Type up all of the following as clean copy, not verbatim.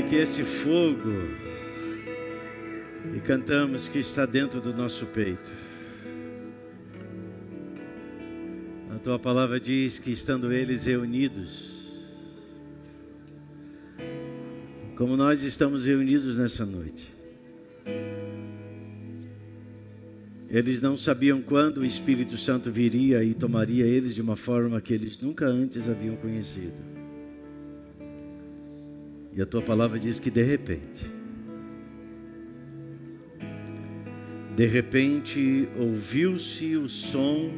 que esse fogo, e cantamos que está dentro do nosso peito. A tua palavra diz que estando eles reunidos, como nós estamos reunidos nessa noite, eles não sabiam quando o Espírito Santo viria e tomaria eles de uma forma que eles nunca antes haviam conhecido. E a tua palavra diz que de repente ouviu-se o som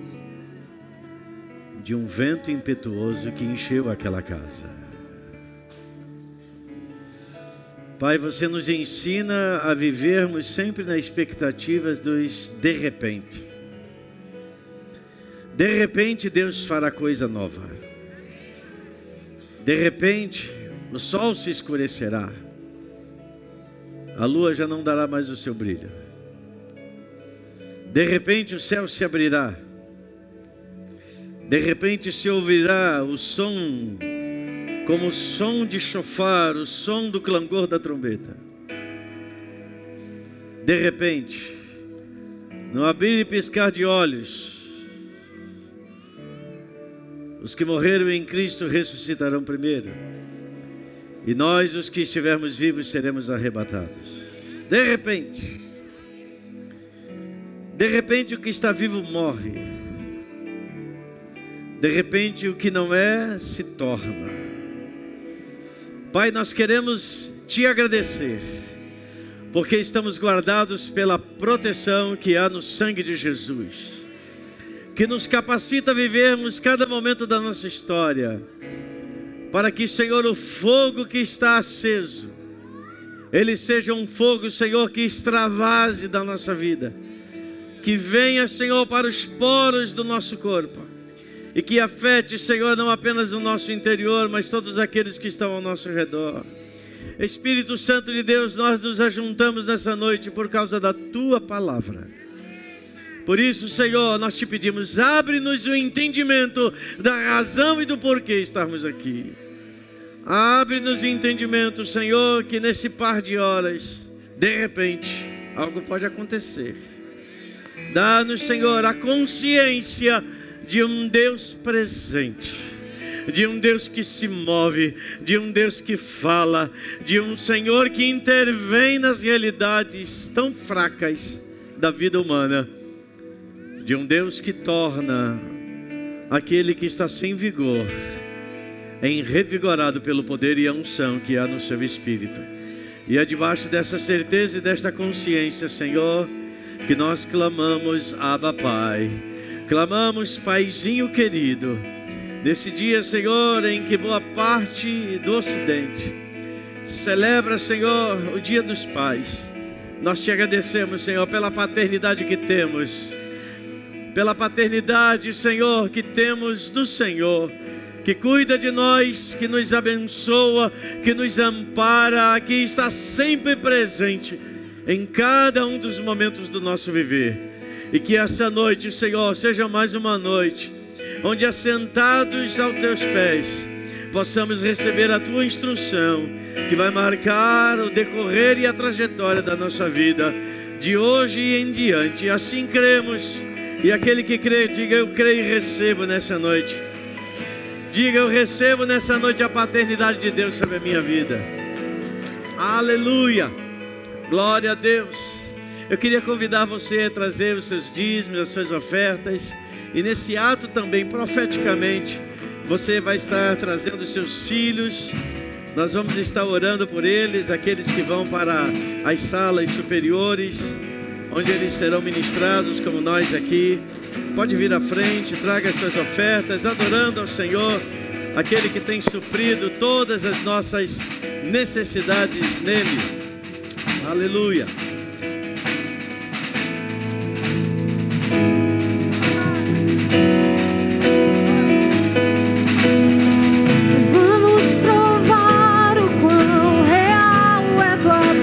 de um vento impetuoso que encheu aquela casa. Pai, você nos ensina a vivermos sempre na expectativa dos de repente. De repente Deus fará coisa nova. De repente o sol se escurecerá. A lua já não dará mais o seu brilho. De repente o céu se abrirá. De repente se ouvirá o som, como o som de chofar, o som do clangor da trombeta. De repente, no abrir e piscar de olhos, os que morreram em Cristo ressuscitarão primeiro, e nós, os que estivermos vivos, seremos arrebatados. De repente o que está vivo morre. De repente o que não é se torna. Pai, nós queremos te agradecer, porque estamos guardados pela proteção que há no sangue de Jesus, que nos capacita a vivermos cada momento da nossa história, para que, Senhor, o fogo que está aceso, ele seja um fogo, Senhor, que extravase da nossa vida, que venha, Senhor, para os poros do nosso corpo, e que afete, Senhor, não apenas o nosso interior, mas todos aqueles que estão ao nosso redor. Espírito Santo de Deus, nós nos ajuntamos nessa noite por causa da Tua palavra. Por isso, Senhor, nós te pedimos, abre-nos o entendimento da razão e do porquê estarmos aqui. Abre-nos o entendimento, Senhor, que nesse par de horas, de repente, algo pode acontecer. Dá-nos, Senhor, a consciência de um Deus presente, de um Deus que se move, de um Deus que fala, de um Senhor que intervém nas realidades tão fracas da vida humana, de um Deus que torna aquele que está sem vigor em revigorado pelo poder e a unção que há no seu Espírito. E é debaixo dessa certeza e desta consciência, Senhor, que nós clamamos, Abba Pai. Clamamos, Paizinho querido, nesse dia, Senhor, em que boa parte do Ocidente celebra, Senhor, o Dia dos Pais. Nós te agradecemos, Senhor, pela paternidade que temos, pela paternidade, Senhor, que temos do Senhor, que cuida de nós, que nos abençoa, que nos ampara, que está sempre presente em cada um dos momentos do nosso viver. E que essa noite, Senhor, seja mais uma noite onde, assentados aos teus pés, possamos receber a tua instrução, que vai marcar o decorrer e a trajetória da nossa vida, de hoje e em diante. Assim cremos. E aquele que crê, diga: eu creio e recebo nessa noite. Diga: eu recebo nessa noite a paternidade de Deus sobre a minha vida. Aleluia, glória a Deus. Eu queria convidar você a trazer os seus dízimos, as suas ofertas. E nesse ato também, profeticamente, você vai estar trazendo os seus filhos. Nós vamos estar orando por eles, aqueles que vão para as salas superiores, onde eles serão ministrados, como nós aqui. Pode vir à frente, traga as suas ofertas, adorando ao Senhor, aquele que tem suprido todas as nossas necessidades nele. Aleluia. Vamos provar o quão real é tua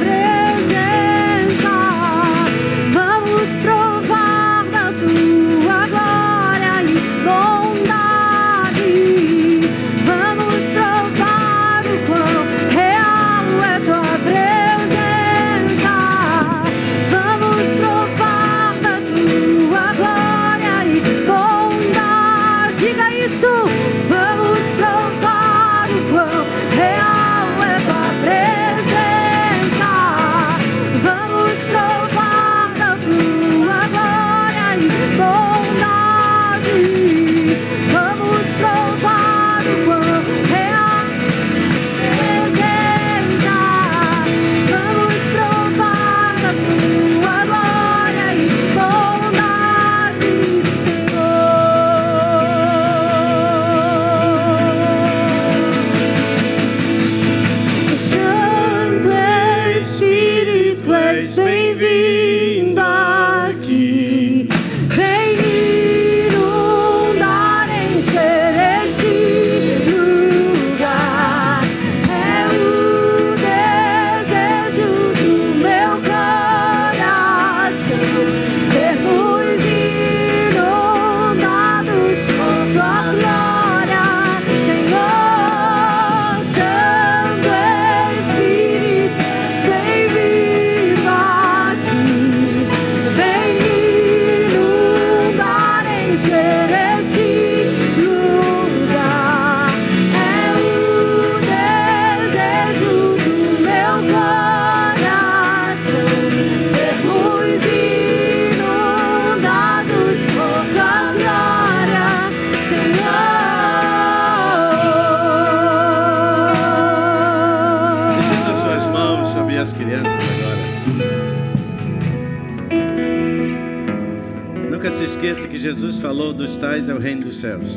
Nunca se esqueça que Jesus falou: dos tais é o reino dos céus.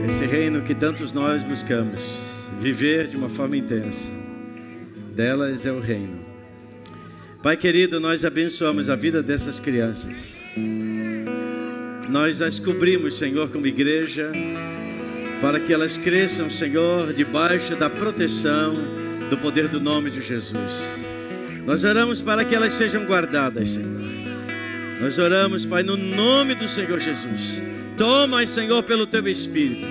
Esse reino que tantos nós buscamos viver de uma forma intensa, delas é o reino. Pai querido, nós abençoamos a vida dessas crianças. Nós as cobrimos, Senhor, como igreja, para que elas cresçam, Senhor, debaixo da proteção do poder do nome de Jesus. Nós oramos para que elas sejam guardadas, Senhor. Nós oramos, Pai, no nome do Senhor Jesus. Toma, Senhor, pelo Teu Espírito.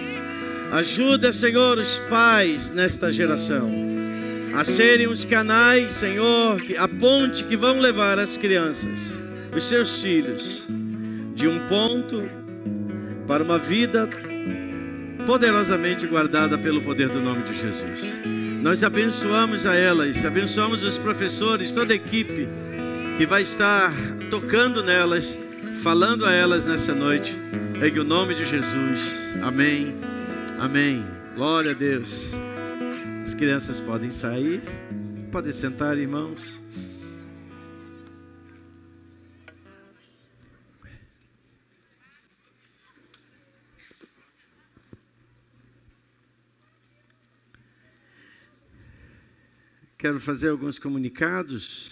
Ajuda, Senhor, os pais nesta geração a serem os canais, Senhor, a ponte que vão levar as crianças, os seus filhos, de um ponto para uma vida poderosamente guardada pelo poder do nome de Jesus. Nós abençoamos a elas, abençoamos os professores, toda a equipe que vai estar tocando nelas, falando a elas nessa noite, em o nome de Jesus. Amém, amém. Glória a Deus. As crianças podem sair, podem sentar, irmãos. Quero fazer alguns comunicados.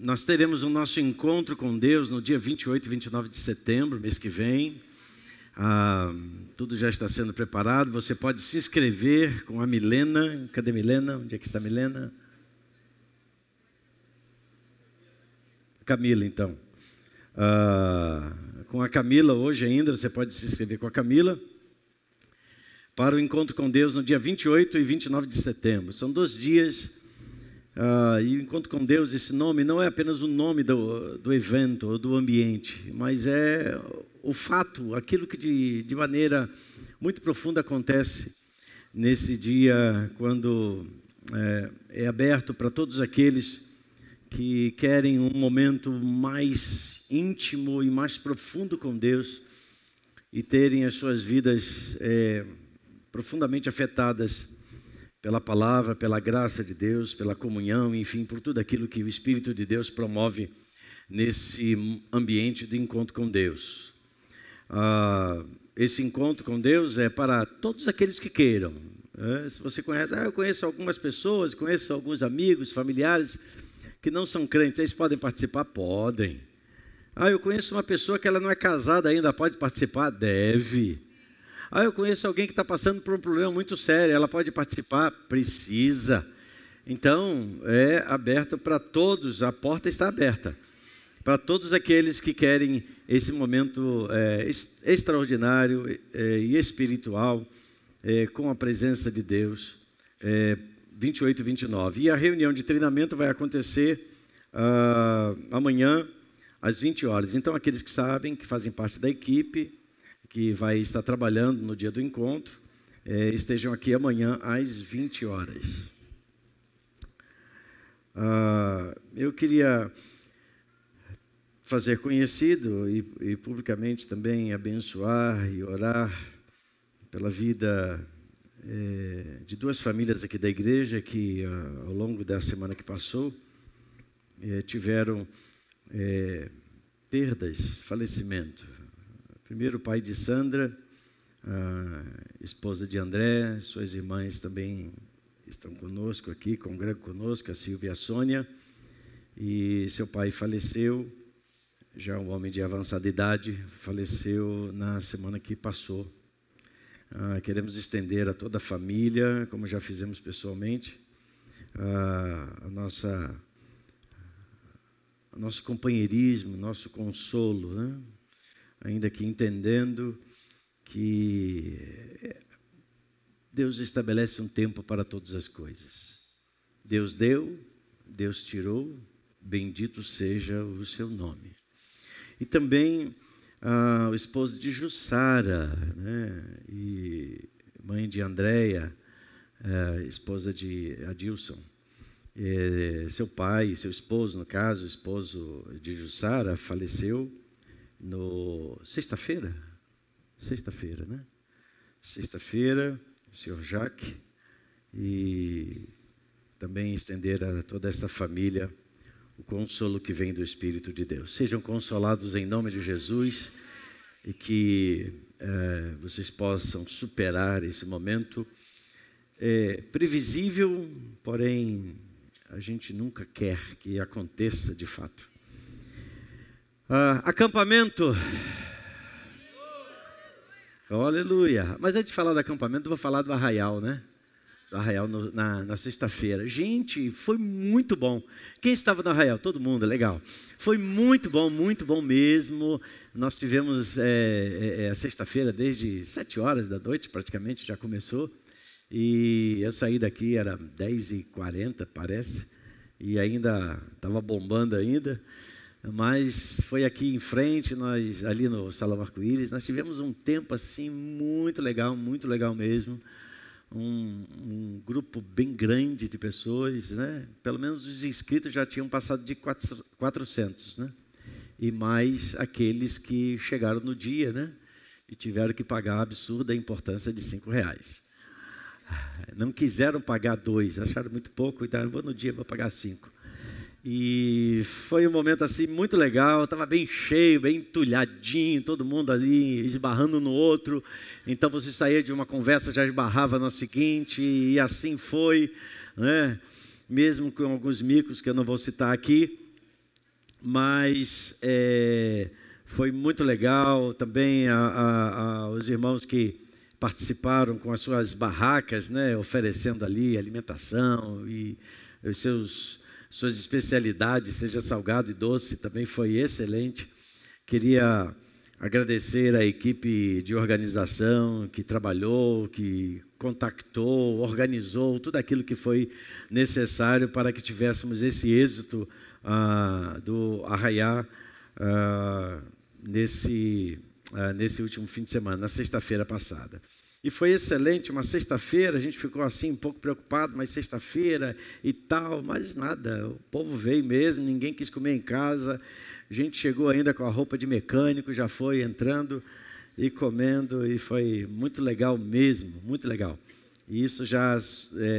Nós teremos o nosso encontro com Deus no dia 28 e 29 de setembro, mês que vem. Tudo já está sendo preparado. Você pode se inscrever com a Milena. Cadê Milena? Onde é que está a Milena? Camila, então. Com a Camila hoje ainda, você pode se inscrever com a Camila para o encontro com Deus no dia 28 e 29 de setembro. São 2 dias. E o encontro com Deus, esse nome não é apenas o nome do evento ou do ambiente, mas é o fato, aquilo que de maneira muito profunda acontece nesse dia, quando é aberto para todos aqueles que querem um momento mais íntimo e mais profundo com Deus e terem as suas vidas profundamente afetadas pela palavra, pela graça de Deus, pela comunhão, enfim, por tudo aquilo que o Espírito de Deus promove nesse ambiente de encontro com Deus. Esse encontro com Deus é para todos aqueles que queiram. Se você conhece, eu conheço algumas pessoas, conheço alguns amigos, familiares que não são crentes, eles podem participar? Podem. Eu conheço uma pessoa que ela não é casada ainda, pode participar? Deve. Eu conheço alguém que está passando por um problema muito sério, ela pode participar? Precisa. Então, é aberto para todos, a porta está aberta para todos aqueles que querem esse momento extraordinário e espiritual, com a presença de Deus, 28 e 29. E a reunião de treinamento vai acontecer amanhã, às 20 horas. Então, aqueles que sabem, que fazem parte da equipe, que vai estar trabalhando no dia do encontro, estejam aqui amanhã às 20 horas. Eu queria fazer conhecido e publicamente também abençoar e orar pela vida de 2 famílias aqui da igreja que ao longo da semana que passou tiveram perdas, falecimento. Primeiro, o pai de Sandra, a esposa de André, suas irmãs também estão conosco aqui, congregam conosco, a Silvia e a Sônia. E seu pai faleceu, já um homem de avançada idade, faleceu na semana que passou. Queremos estender a toda a família, como já fizemos pessoalmente, nosso companheirismo, nosso consolo, né? Ainda que entendendo que Deus estabelece um tempo para todas as coisas. Deus deu, Deus tirou, bendito seja o seu nome. E também o esposo de Jussara, né? E mãe de Andréia, esposa de Adilson. Seu pai, seu esposo, no caso, o esposo de Jussara, faleceu sexta-feira. Sexta-feira, né? Sexta-feira, o senhor Jaque, e também estender a toda essa família o consolo que vem do Espírito de Deus. Sejam consolados em nome de Jesus e que vocês possam superar esse momento previsível, porém a gente nunca quer que aconteça de fato. Acampamento. Oh, aleluia. Mas antes de falar do acampamento, eu vou falar do Arraial, né? Do Arraial na sexta-feira. Gente, foi muito bom. Quem estava no Arraial? Todo mundo, legal. Foi muito bom mesmo. Nós tivemos a sexta-feira desde 7 horas da noite, praticamente, já começou. E eu saí daqui, era 10h40, parece, e ainda estava bombando ainda. Mas foi aqui em frente, nós ali no Salão Arco-Íris, nós tivemos um tempo assim muito legal mesmo. Um grupo bem grande de pessoas, né? Pelo menos os inscritos já tinham passado de 400, né? E mais aqueles que chegaram no dia, né? E tiveram que pagar a absurda importância de R$5. Não quiseram pagar 2, acharam muito pouco, então vou no dia, vou pagar 5. E foi um momento assim muito legal, estava bem cheio, bem entulhadinho, todo mundo ali esbarrando no outro. Então você saía de uma conversa, já esbarrava na seguinte, e assim foi, né? Mesmo com alguns micos que eu não vou citar aqui, mas foi muito legal. Também os irmãos que participaram com as suas barracas, né? Oferecendo ali alimentação e os suas especialidades, seja salgado e doce, também foi excelente. Queria agradecer a equipe de organização que trabalhou, que contactou, organizou tudo aquilo que foi necessário para que tivéssemos esse êxito do Arraiá nesse último fim de semana, na sexta-feira passada. E foi excelente, uma sexta-feira, a gente ficou assim um pouco preocupado, mas sexta-feira e tal, mas nada, o povo veio mesmo, ninguém quis comer em casa, a gente chegou ainda com a roupa de mecânico, já foi entrando e comendo, e foi muito legal mesmo, muito legal. E isso já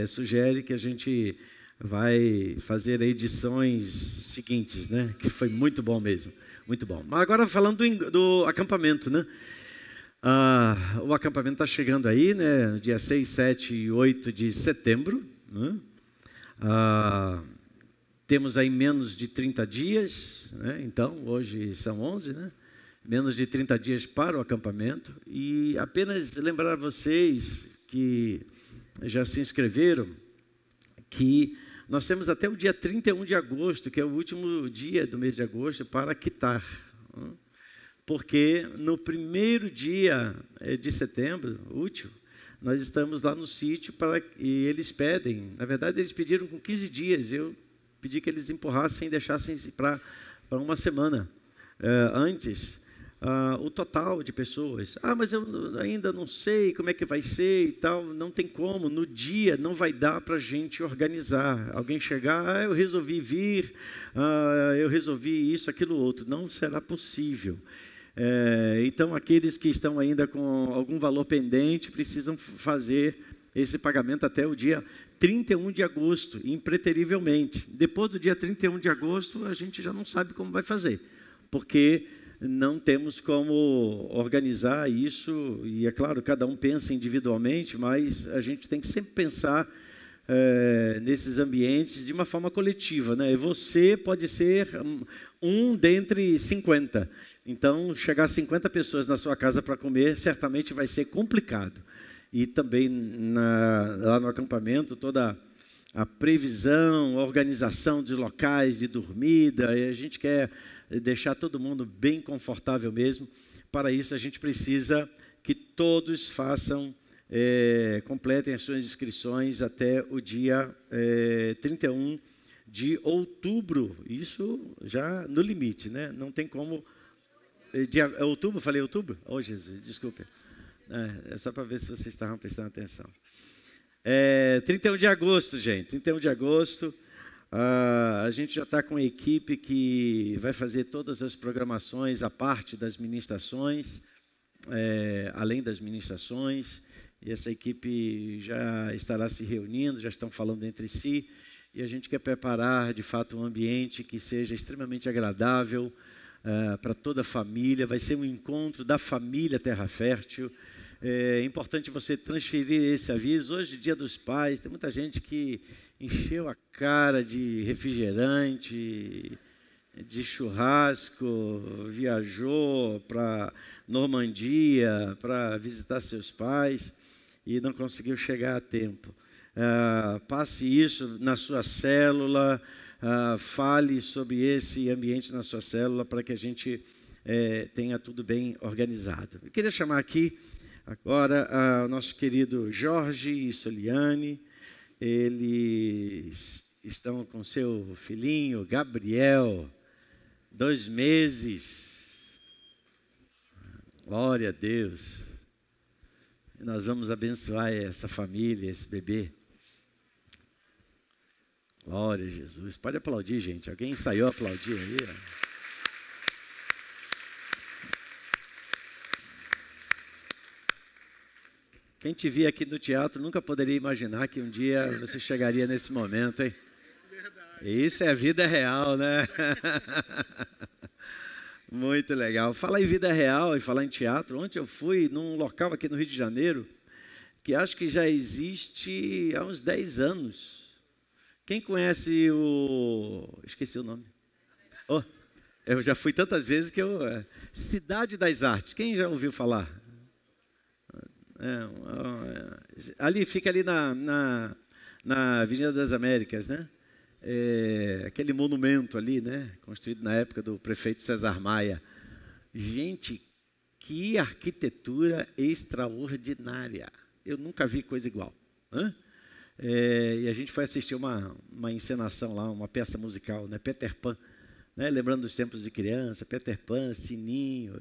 sugere que a gente vai fazer edições seguintes, né? Que foi muito bom mesmo, muito bom. Mas agora falando do acampamento, né? O acampamento está chegando aí, né? Dia 6, 7 e 8 de setembro. Né? Temos aí menos de 30 dias, né? Então, hoje são 11, né? Menos de 30 dias para o acampamento. E apenas lembrar a vocês que já se inscreveram, que nós temos até o dia 31 de agosto, que é o último dia do mês de agosto, para quitar. Né? Porque no primeiro dia de setembro, útil, nós estamos lá no sítio e eles pedem, na verdade eles pediram com 15 dias, eu pedi que eles empurrassem e deixassem para uma semana antes o total de pessoas. Mas eu ainda não sei como é que vai ser e tal, não tem como, no dia não vai dar para a gente organizar. Alguém chegar, eu resolvi vir, eu resolvi isso, aquilo, outro, não será possível. Então, aqueles que estão ainda com algum valor pendente precisam fazer esse pagamento até o dia 31 de agosto, impreterivelmente. Depois do dia 31 de agosto, a gente já não sabe como vai fazer, porque não temos como organizar isso. E, é claro, cada um pensa individualmente, mas a gente tem que sempre pensar nesses ambientes de uma forma coletiva, né? Você pode ser um dentre 50. Então, chegar a 50 pessoas na sua casa para comer, certamente vai ser complicado. E também lá no acampamento, toda a previsão, a organização de locais de dormida, e a gente quer deixar todo mundo bem confortável mesmo. Para isso, a gente precisa que todos completem as suas inscrições até o dia 31 de outubro. Isso já no limite, né? Não tem como... outubro? Falei outubro? Oh, Jesus, desculpe. É só para ver se vocês estavam prestando atenção. 31 de agosto, gente. 31 de agosto. A gente já está com a equipe que vai fazer todas as programações, a parte das ministrações. além das ministrações, e essa equipe já estará se reunindo, já estão falando entre si, e a gente quer preparar, de fato, um ambiente que seja extremamente agradável para toda a família. Vai ser um encontro da família Terra Fértil. É importante você transferir esse aviso. Hoje, Dia dos Pais, tem muita gente que encheu a cara de refrigerante, de churrasco, viajou para Normandia para visitar seus pais e não conseguiu chegar a tempo. Passe isso na sua célula, fale sobre esse ambiente na sua célula para que a gente tenha tudo bem organizado. Eu queria chamar aqui agora o nosso querido Jorge e Soliane. Eles estão com seu filhinho, Gabriel, 2 meses. Glória a Deus. E nós vamos abençoar essa família, esse bebê. Glória a Jesus. Pode aplaudir, gente. Alguém ensaiou aplaudir aí? Quem te via aqui no teatro nunca poderia imaginar que um dia você chegaria nesse momento, hein? Verdade. Isso é vida real, né? Muito legal. Falar em vida real e falar em teatro. Ontem eu fui num local aqui no Rio de Janeiro que acho que já existe há uns 10 anos. Quem conhece esqueci o nome. Oh, eu já fui tantas vezes que Cidade das Artes. Quem já ouviu falar? Ali fica ali na Avenida das Américas, né? Aquele monumento ali, né? Construído na época do prefeito César Maia. Gente, que arquitetura extraordinária! Eu nunca vi coisa igual. E a gente foi assistir uma encenação lá, uma peça musical, né? Peter Pan, né? Lembrando dos tempos de criança, Peter Pan, Sininho,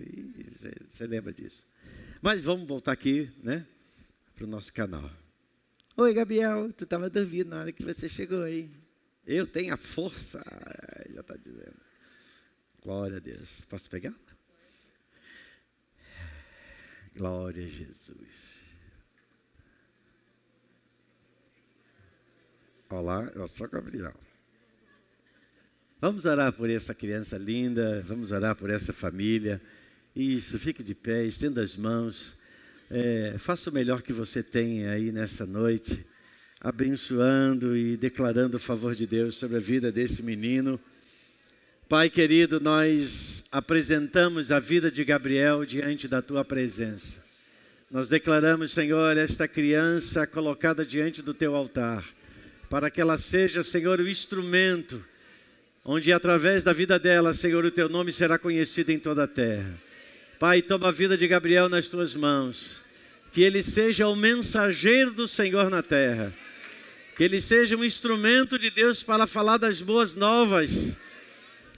você lembra disso. Mas vamos voltar aqui, né, para o nosso canal. Oi, Gabriel, tu estava dormindo na hora que você chegou aí. Eu tenho a força, já está dizendo. Glória a Deus. Posso pegar? Glória a Jesus. Olá, eu sou Gabriel. Vamos orar por essa criança linda, vamos orar por essa família. Isso, fique de pé, estenda as mãos. Faça o melhor que você tem aí nessa noite, abençoando e declarando o favor de Deus sobre a vida desse menino. Pai querido, nós apresentamos a vida de Gabriel diante da Tua presença. Nós declaramos, Senhor, esta criança colocada diante do Teu altar, para que ela seja, Senhor, o instrumento, onde através da vida dela, Senhor, o Teu nome será conhecido em toda a terra. Pai, toma a vida de Gabriel nas Tuas mãos, que ele seja o mensageiro do Senhor na terra, que ele seja um instrumento de Deus para falar das boas novas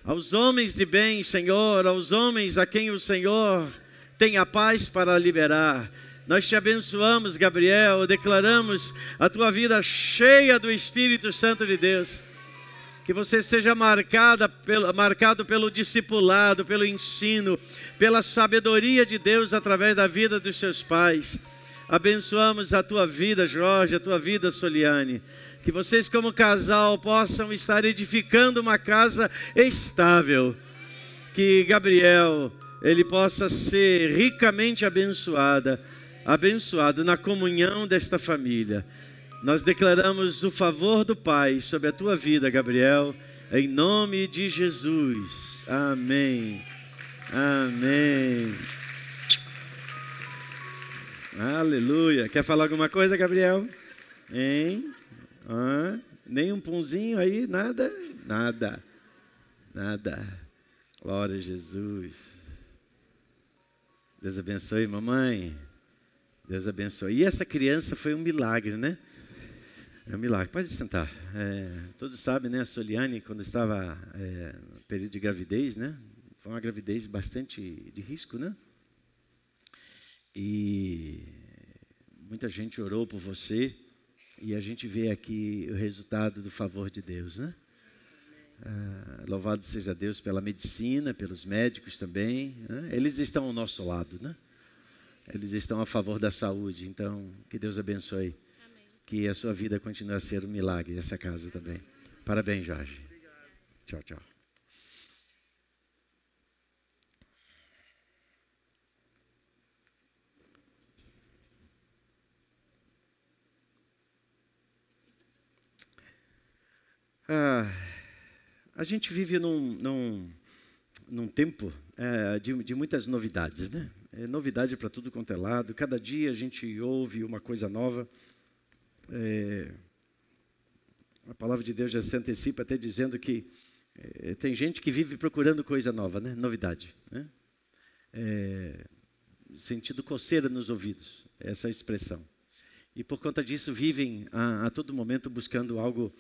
aos homens de bem, Senhor, aos homens a quem o Senhor tem a paz para liberar. Nós te abençoamos, Gabriel, declaramos a tua vida cheia do Espírito Santo de Deus. Que você seja marcado pelo discipulado, pelo ensino, pela sabedoria de Deus através da vida dos seus pais. Abençoamos a tua vida, Jorge, a tua vida, Soliane. Que vocês como casal possam estar edificando uma casa estável. Que Gabriel, ele possa ser ricamente abençoado na comunhão desta família. Nós declaramos o favor do Pai sobre a tua vida, Gabriel, em nome de Jesus. Amém. Amém. Aleluia. Quer falar alguma coisa, Gabriel? Hein? Nem um punzinho aí? Nada? Nada. Nada. Glória a Jesus. Deus abençoe, mamãe. Deus abençoe. E essa criança foi um milagre, né? É um milagre. Pode sentar. Todos sabem, né? A Soliane, quando estava no período de gravidez, né? Foi uma gravidez bastante de risco, né? E muita gente orou por você. E a gente vê aqui o resultado do favor de Deus, né? Louvado seja Deus pela medicina, pelos médicos também, né? Eles estão ao nosso lado, né? Eles estão a favor da saúde. Então, que Deus abençoe. Amém. Que a sua vida continue a ser um milagre, essa casa também. Parabéns, Jorge. Tchau, tchau. A gente vive num tempo de muitas novidades, né? É novidade para tudo quanto é lado. Cada dia a gente ouve uma coisa nova. A palavra de Deus já se antecipa até dizendo que tem gente que vive procurando coisa nova, né? Novidade, né? Sentindo coceira nos ouvidos, essa é a expressão. E por conta disso vivem a todo momento buscando algo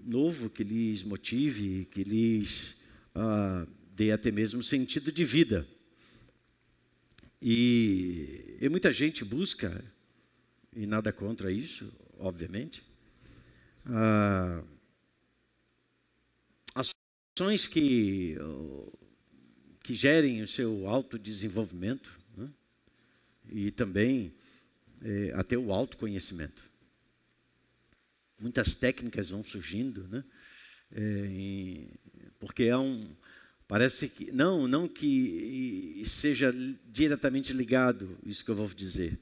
novo que lhes motive, que lhes dê até mesmo sentido de vida. E muita gente busca, e nada contra isso, obviamente, ações que gerem o seu autodesenvolvimento, né? E também até o autoconhecimento. Muitas técnicas vão surgindo, né? Porque parece que não que seja diretamente ligado isso que eu vou dizer,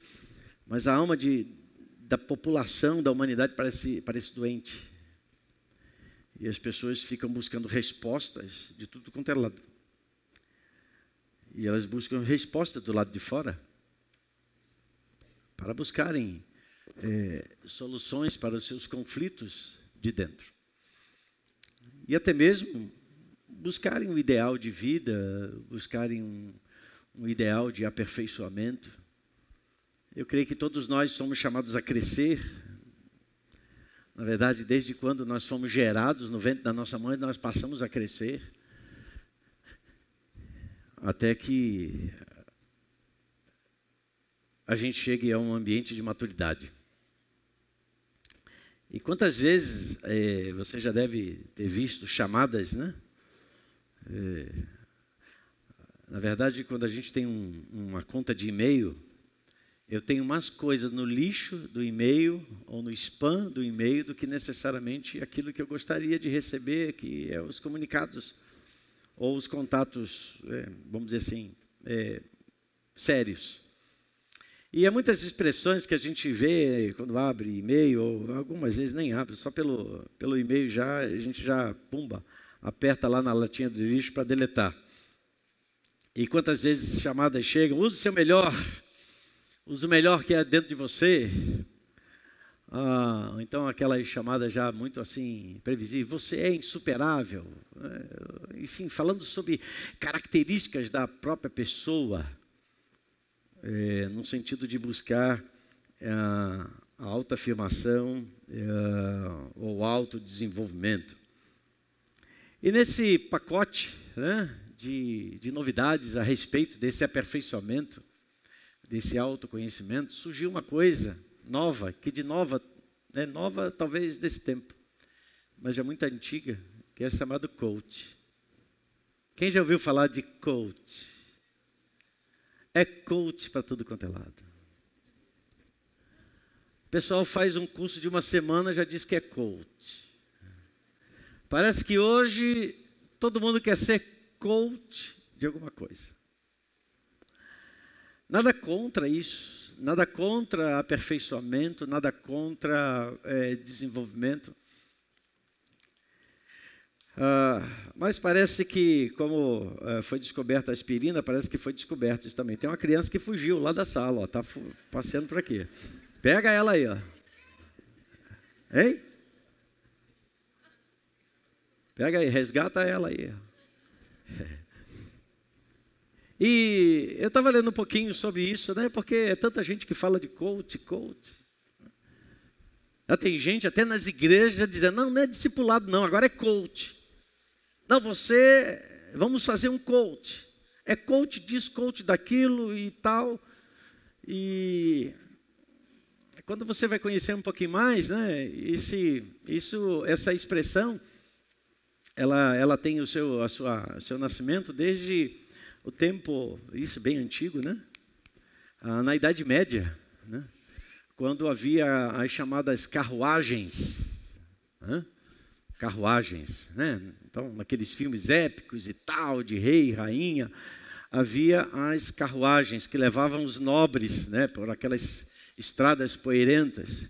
mas a alma da população da humanidade parece doente, e as pessoas ficam buscando respostas de tudo quanto é lado, e elas buscam respostas do lado de fora para buscarem soluções para os seus conflitos de dentro. E até mesmo buscarem um ideal de vida, buscarem um ideal de aperfeiçoamento. Eu creio que todos nós somos chamados a crescer. Na verdade, desde quando nós fomos gerados no ventre da nossa mãe, nós passamos a crescer. Até que a gente chegue a um ambiente de maturidade. E quantas vezes você já deve ter visto chamadas, né? Na verdade, quando a gente tem uma conta de e-mail, eu tenho mais coisa no lixo do e-mail ou no spam do e-mail do que necessariamente aquilo que eu gostaria de receber, que é os comunicados ou os contatos, vamos dizer assim, sérios. E há muitas expressões que a gente vê quando abre e-mail, ou algumas vezes nem abre, só pelo e-mail a gente já, pumba, aperta lá na latinha do lixo para deletar. E quantas vezes chamadas chegam, use o seu melhor, use o melhor que é dentro de você. Então aquela chamada já muito assim, previsível, você é insuperável. Enfim, falando sobre características da própria pessoa, no sentido de buscar a autoafirmação ou autodesenvolvimento. E nesse pacote, né, de novidades a respeito desse aperfeiçoamento, desse autoconhecimento, surgiu uma coisa nova, que de nova talvez desse tempo, mas já muito antiga, que é chamado coach. Quem já ouviu falar de coach? É coach para tudo quanto é lado. O pessoal faz um curso de uma semana, já diz que é coach. Parece que hoje todo mundo quer ser coach de alguma coisa. Nada contra isso, nada contra aperfeiçoamento, nada contra desenvolvimento. Mas parece que, como foi descoberta a aspirina, parece que foi descoberto isso também. Tem uma criança que fugiu lá da sala, está passeando por aqui. Pega ela aí, ó. Hein? Pega aí, resgata ela aí. E eu estava lendo um pouquinho sobre isso, né? Porque é tanta gente que fala de coach. Já tem gente até nas igrejas dizendo, não é discipulado não, agora é coach. Não, vamos fazer um coach. É coach disso, coach daquilo e tal. E quando você vai conhecer um pouquinho mais, né? Essa expressão, ela tem o seu nascimento desde o tempo, isso bem antigo, né? na Idade Média, né? Quando havia as chamadas carruagens, né? Carruagens, né? Então, naqueles filmes épicos e tal, de rei e rainha, havia as carruagens que levavam os nobres, né, por aquelas estradas poeirentas.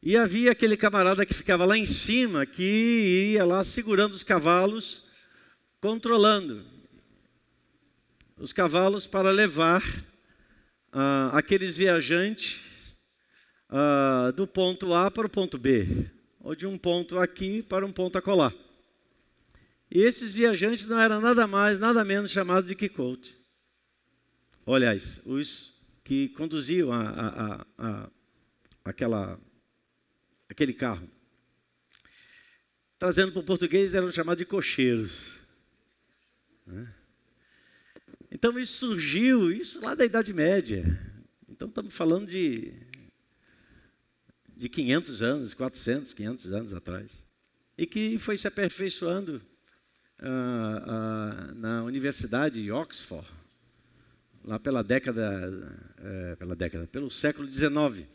E havia aquele camarada que ficava lá em cima, que ia lá segurando os cavalos, controlando os cavalos para levar aqueles viajantes do ponto A para o ponto B, ou de um ponto aqui para um ponto acolá. E esses viajantes não eram nada mais, nada menos chamados de coach. Aliás, os que conduziam aquele carro. Trazendo para o português, eram chamados de cocheiros. Então isso surgiu, isso lá da Idade Média. Então estamos falando de 500 anos, 400, 500 anos atrás. E que foi se aperfeiçoando na Universidade de Oxford, lá pelo século XIX.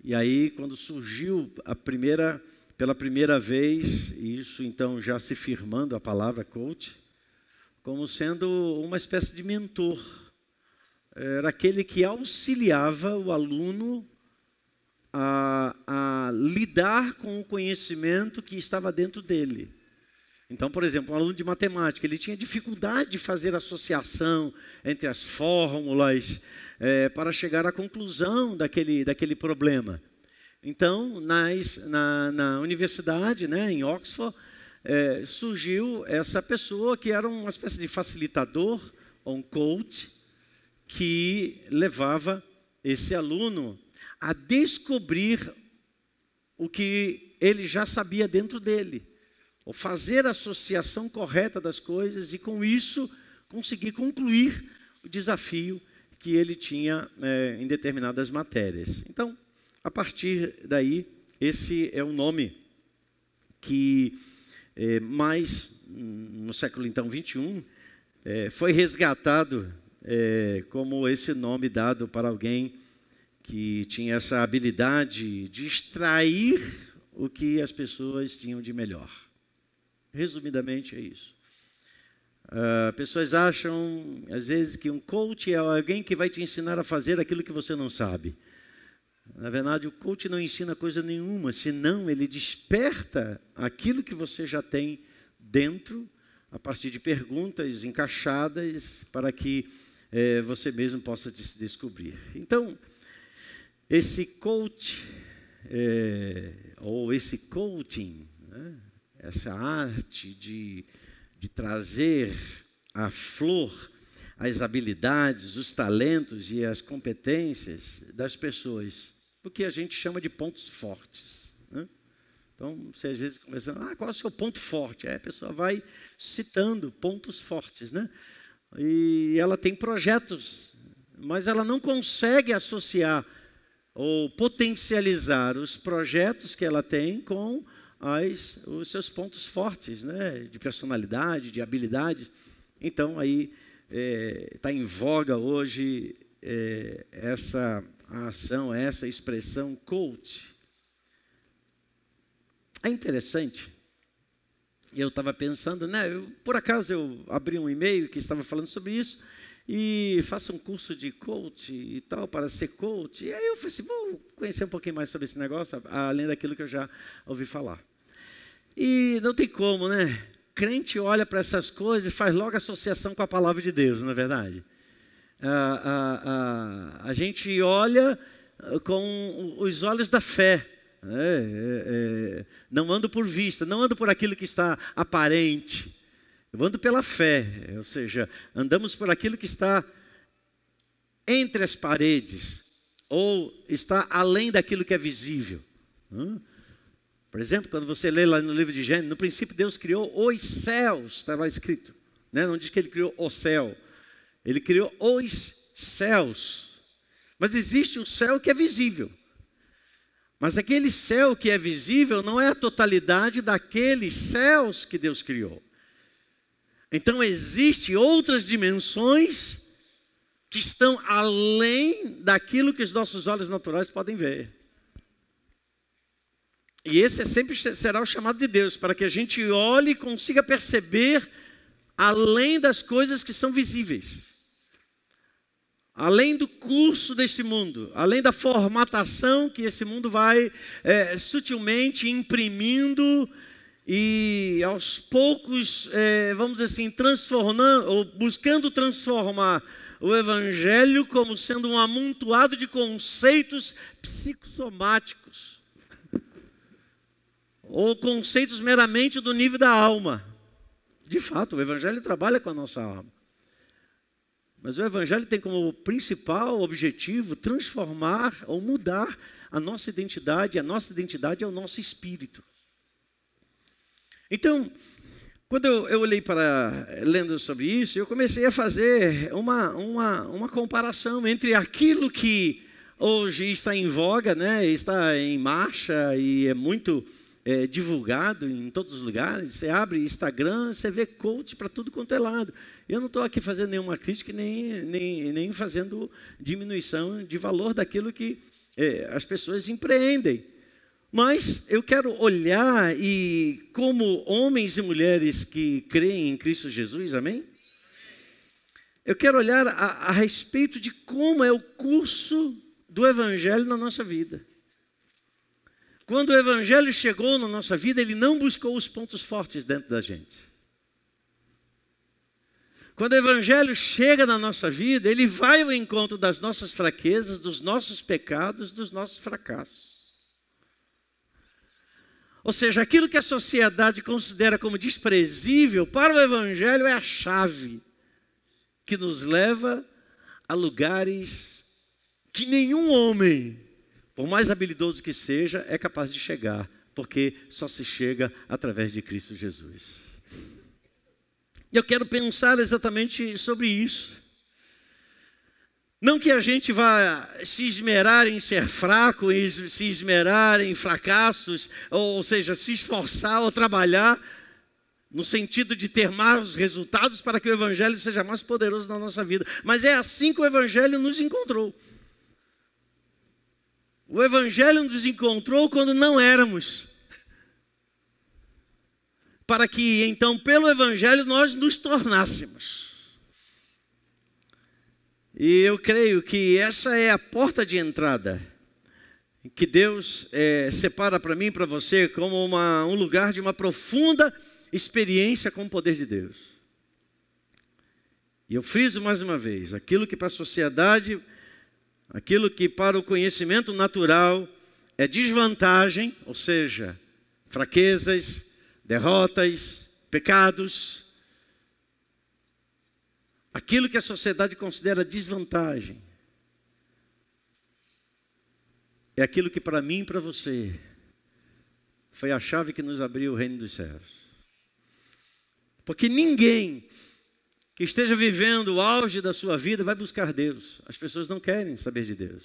E aí, quando surgiu pela primeira vez, isso então já se firmando a palavra coach, como sendo uma espécie de mentor. Era aquele que auxiliava o aluno a lidar com o conhecimento que estava dentro dele. Então, por exemplo, um aluno de matemática, ele tinha dificuldade de fazer associação entre as fórmulas para chegar à conclusão daquele problema. Então, na universidade, né, em Oxford, surgiu essa pessoa que era uma espécie de facilitador, ou um coach, que levava esse aluno a descobrir o que ele já sabia dentro dele, ou fazer a associação correta das coisas e, com isso, conseguir concluir o desafio que ele tinha em determinadas matérias. Então, a partir daí, esse é um nome que, mais no século então, 21, foi resgatado como esse nome dado para alguém que tinha essa habilidade de extrair o que as pessoas tinham de melhor. Resumidamente é isso. Pessoas acham, às vezes, que um coach é alguém que vai te ensinar a fazer aquilo que você não sabe. Na verdade, o coach não ensina coisa nenhuma, senão ele desperta aquilo que você já tem dentro, a partir de perguntas encaixadas, para que você mesmo possa se descobrir. Então, esse coach, ou esse coaching, né? Essa arte de trazer à flor as habilidades, os talentos e as competências das pessoas, o que a gente chama de pontos fortes, né? Então, você às vezes conversando, qual é o seu ponto forte? A pessoa vai citando pontos fortes, né? E ela tem projetos, mas ela não consegue associar ou potencializar os projetos que ela tem com os seus pontos fortes, né? De personalidade, de habilidade. Então, aí está em voga hoje essa ação, essa expressão coach. É interessante. Eu estava pensando, né? Por acaso eu abri um e-mail que estava falando sobre isso, e faço um curso de coach e tal, para ser coach. E aí eu falei assim, vou conhecer um pouquinho mais sobre esse negócio, além daquilo que eu já ouvi falar. E não tem como, né? Crente olha para essas coisas e faz logo associação com a palavra de Deus, não é verdade? A gente olha com os olhos da fé. Não ando por vista, não ando por aquilo que está aparente. Eu ando pela fé, ou seja, andamos por aquilo que está entre as paredes, ou está além daquilo que é visível. Por exemplo, quando você lê lá no livro de Gênesis, no princípio Deus criou os céus, está lá escrito, né? Não diz que Ele criou o céu, Ele criou os céus. Mas existe o céu que é visível. Mas aquele céu que é visível não é a totalidade daqueles céus que Deus criou. Então existem outras dimensões que estão além daquilo que os nossos olhos naturais podem ver. E esse sempre será o chamado de Deus, para que a gente olhe e consiga perceber além das coisas que são visíveis. Além do curso desse mundo, além da formatação que esse mundo vai sutilmente imprimindo e aos poucos, vamos dizer assim, transformando ou buscando transformar o Evangelho como sendo um amontoado de conceitos psicossomáticos ou conceitos meramente do nível da alma. De fato, o Evangelho trabalha com a nossa alma. Mas o Evangelho tem como principal objetivo transformar ou mudar a nossa identidade. A nossa identidade é o nosso espírito. Então, quando eu olhei lendo sobre isso, eu comecei a fazer uma comparação entre aquilo que hoje está em voga, né, está em marcha e é muito divulgado em todos os lugares. Você abre Instagram, você vê coach para tudo quanto é lado. Eu não estou aqui fazendo nenhuma crítica, nem fazendo diminuição de valor daquilo que as pessoas empreendem. Mas eu quero olhar e como homens e mulheres que creem em Cristo Jesus, amém? Eu quero olhar a respeito de como é o curso do Evangelho na nossa vida. Quando o Evangelho chegou na nossa vida, ele não buscou os pontos fortes dentro da gente. Quando o Evangelho chega na nossa vida, ele vai ao encontro das nossas fraquezas, dos nossos pecados, dos nossos fracassos. Ou seja, aquilo que a sociedade considera como desprezível, para o Evangelho é a chave que nos leva a lugares que nenhum homem, por mais habilidoso que seja, é capaz de chegar, porque só se chega através de Cristo Jesus. E eu quero pensar exatamente sobre isso. Não que a gente vá se esmerar em ser fraco, se esmerar em fracassos, ou seja, se esforçar ou trabalhar no sentido de ter mais resultados para que o Evangelho seja mais poderoso na nossa vida. Mas é assim que o Evangelho nos encontrou. O Evangelho nos encontrou quando não éramos. Para que então pelo Evangelho nós nos tornássemos. E eu creio que essa é a porta de entrada que Deus separa para mim e para você como um lugar de uma profunda experiência com o poder de Deus. E eu friso mais uma vez, aquilo que para a sociedade, aquilo que para o conhecimento natural é desvantagem, ou seja, fraquezas, derrotas, pecados. Aquilo que a sociedade considera desvantagem é aquilo que para mim e para você foi a chave que nos abriu o reino dos céus. Porque ninguém que esteja vivendo o auge da sua vida vai buscar Deus. As pessoas não querem saber de Deus.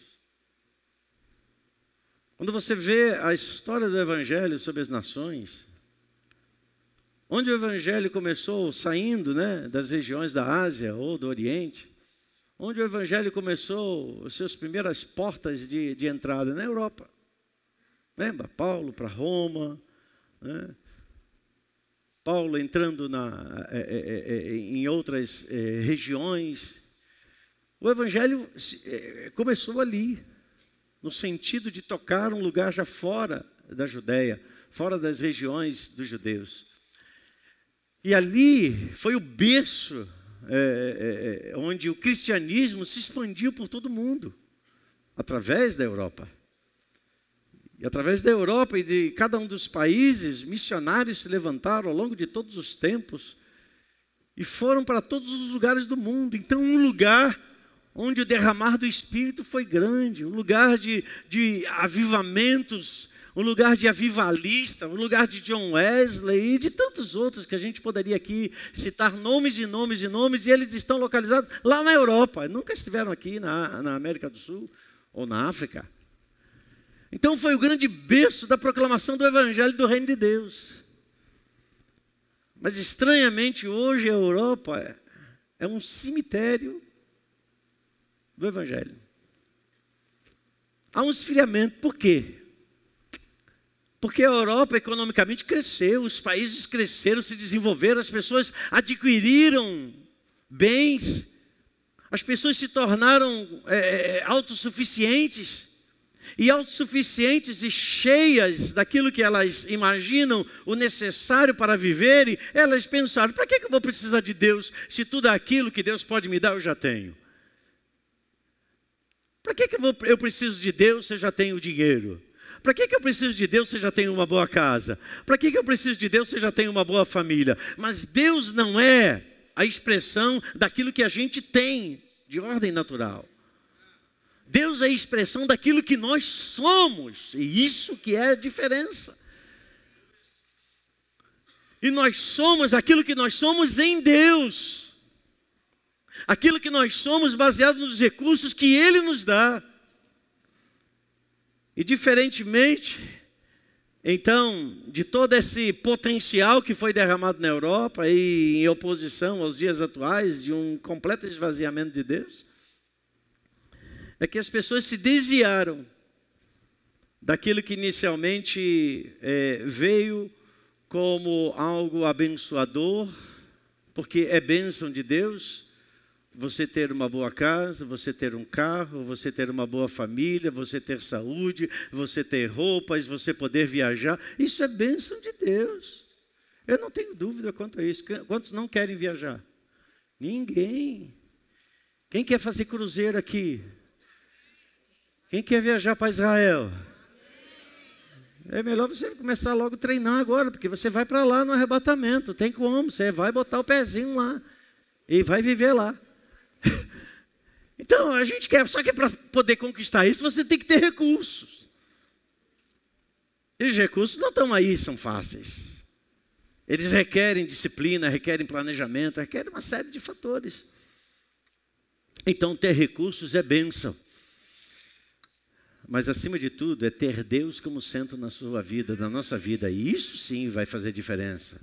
Quando você vê a história do Evangelho sobre as nações, onde o Evangelho começou saindo, né, das regiões da Ásia ou do Oriente, onde o Evangelho começou as suas primeiras portas de entrada na Europa. Lembra? Paulo para Roma, né? Paulo entrando em outras regiões. O Evangelho começou ali, no sentido de tocar um lugar já fora da Judéia, fora das regiões dos judeus. E ali foi o berço onde o cristianismo se expandiu por todo o mundo, através da Europa. E através da Europa e de cada um dos países, missionários se levantaram ao longo de todos os tempos e foram para todos os lugares do mundo. Então, um lugar onde o derramar do Espírito foi grande, um lugar de avivamentos, um lugar de avivalista, um lugar de John Wesley e de tantos outros que a gente poderia aqui citar nomes e nomes e nomes, e eles estão localizados lá na Europa, nunca estiveram aqui na América do Sul ou na África. Então foi o grande berço da proclamação do Evangelho do Reino de Deus. Mas estranhamente hoje a Europa é um cemitério do Evangelho. Há um esfriamento. Por quê? Porque a Europa economicamente cresceu, os países cresceram, se desenvolveram, as pessoas adquiriram bens, as pessoas se tornaram autossuficientes. E autossuficientes e cheias daquilo que elas imaginam o necessário para viverem, elas pensaram: para que eu vou precisar de Deus se tudo aquilo que Deus pode me dar eu já tenho? Para que eu preciso de Deus se eu já tenho dinheiro? Para que eu preciso de Deus se eu já tenho uma boa casa? Para que eu preciso de Deus se eu já tenho uma boa família? Mas Deus não é a expressão daquilo que a gente tem de ordem natural. Deus é a expressão daquilo que nós somos, e isso que é a diferença. E nós somos aquilo que nós somos em Deus. Aquilo que nós somos baseado nos recursos que Ele nos dá. E diferentemente, então, de todo esse potencial que foi derramado na Europa e em oposição aos dias atuais de um completo esvaziamento de Deus, é que as pessoas se desviaram daquilo que inicialmente veio como algo abençoador, porque é bênção de Deus, você ter uma boa casa, você ter um carro, você ter uma boa família, você ter saúde, você ter roupas, você poder viajar, isso é bênção de Deus. Eu não tenho dúvida quanto a isso. Quantos não querem viajar? Ninguém. Quem quer fazer cruzeiro aqui? Quem quer viajar para Israel? É melhor você começar logo a treinar agora, porque você vai para lá no arrebatamento. Tem como, você vai botar o pezinho lá e vai viver lá. Então, a gente quer, só que para poder conquistar isso, você tem que ter recursos. E os recursos não estão aí, são fáceis. Eles requerem disciplina, requerem planejamento, requerem uma série de fatores. Então, ter recursos é bênção. Mas, acima de tudo, é ter Deus como centro na sua vida, na nossa vida. E isso sim vai fazer diferença.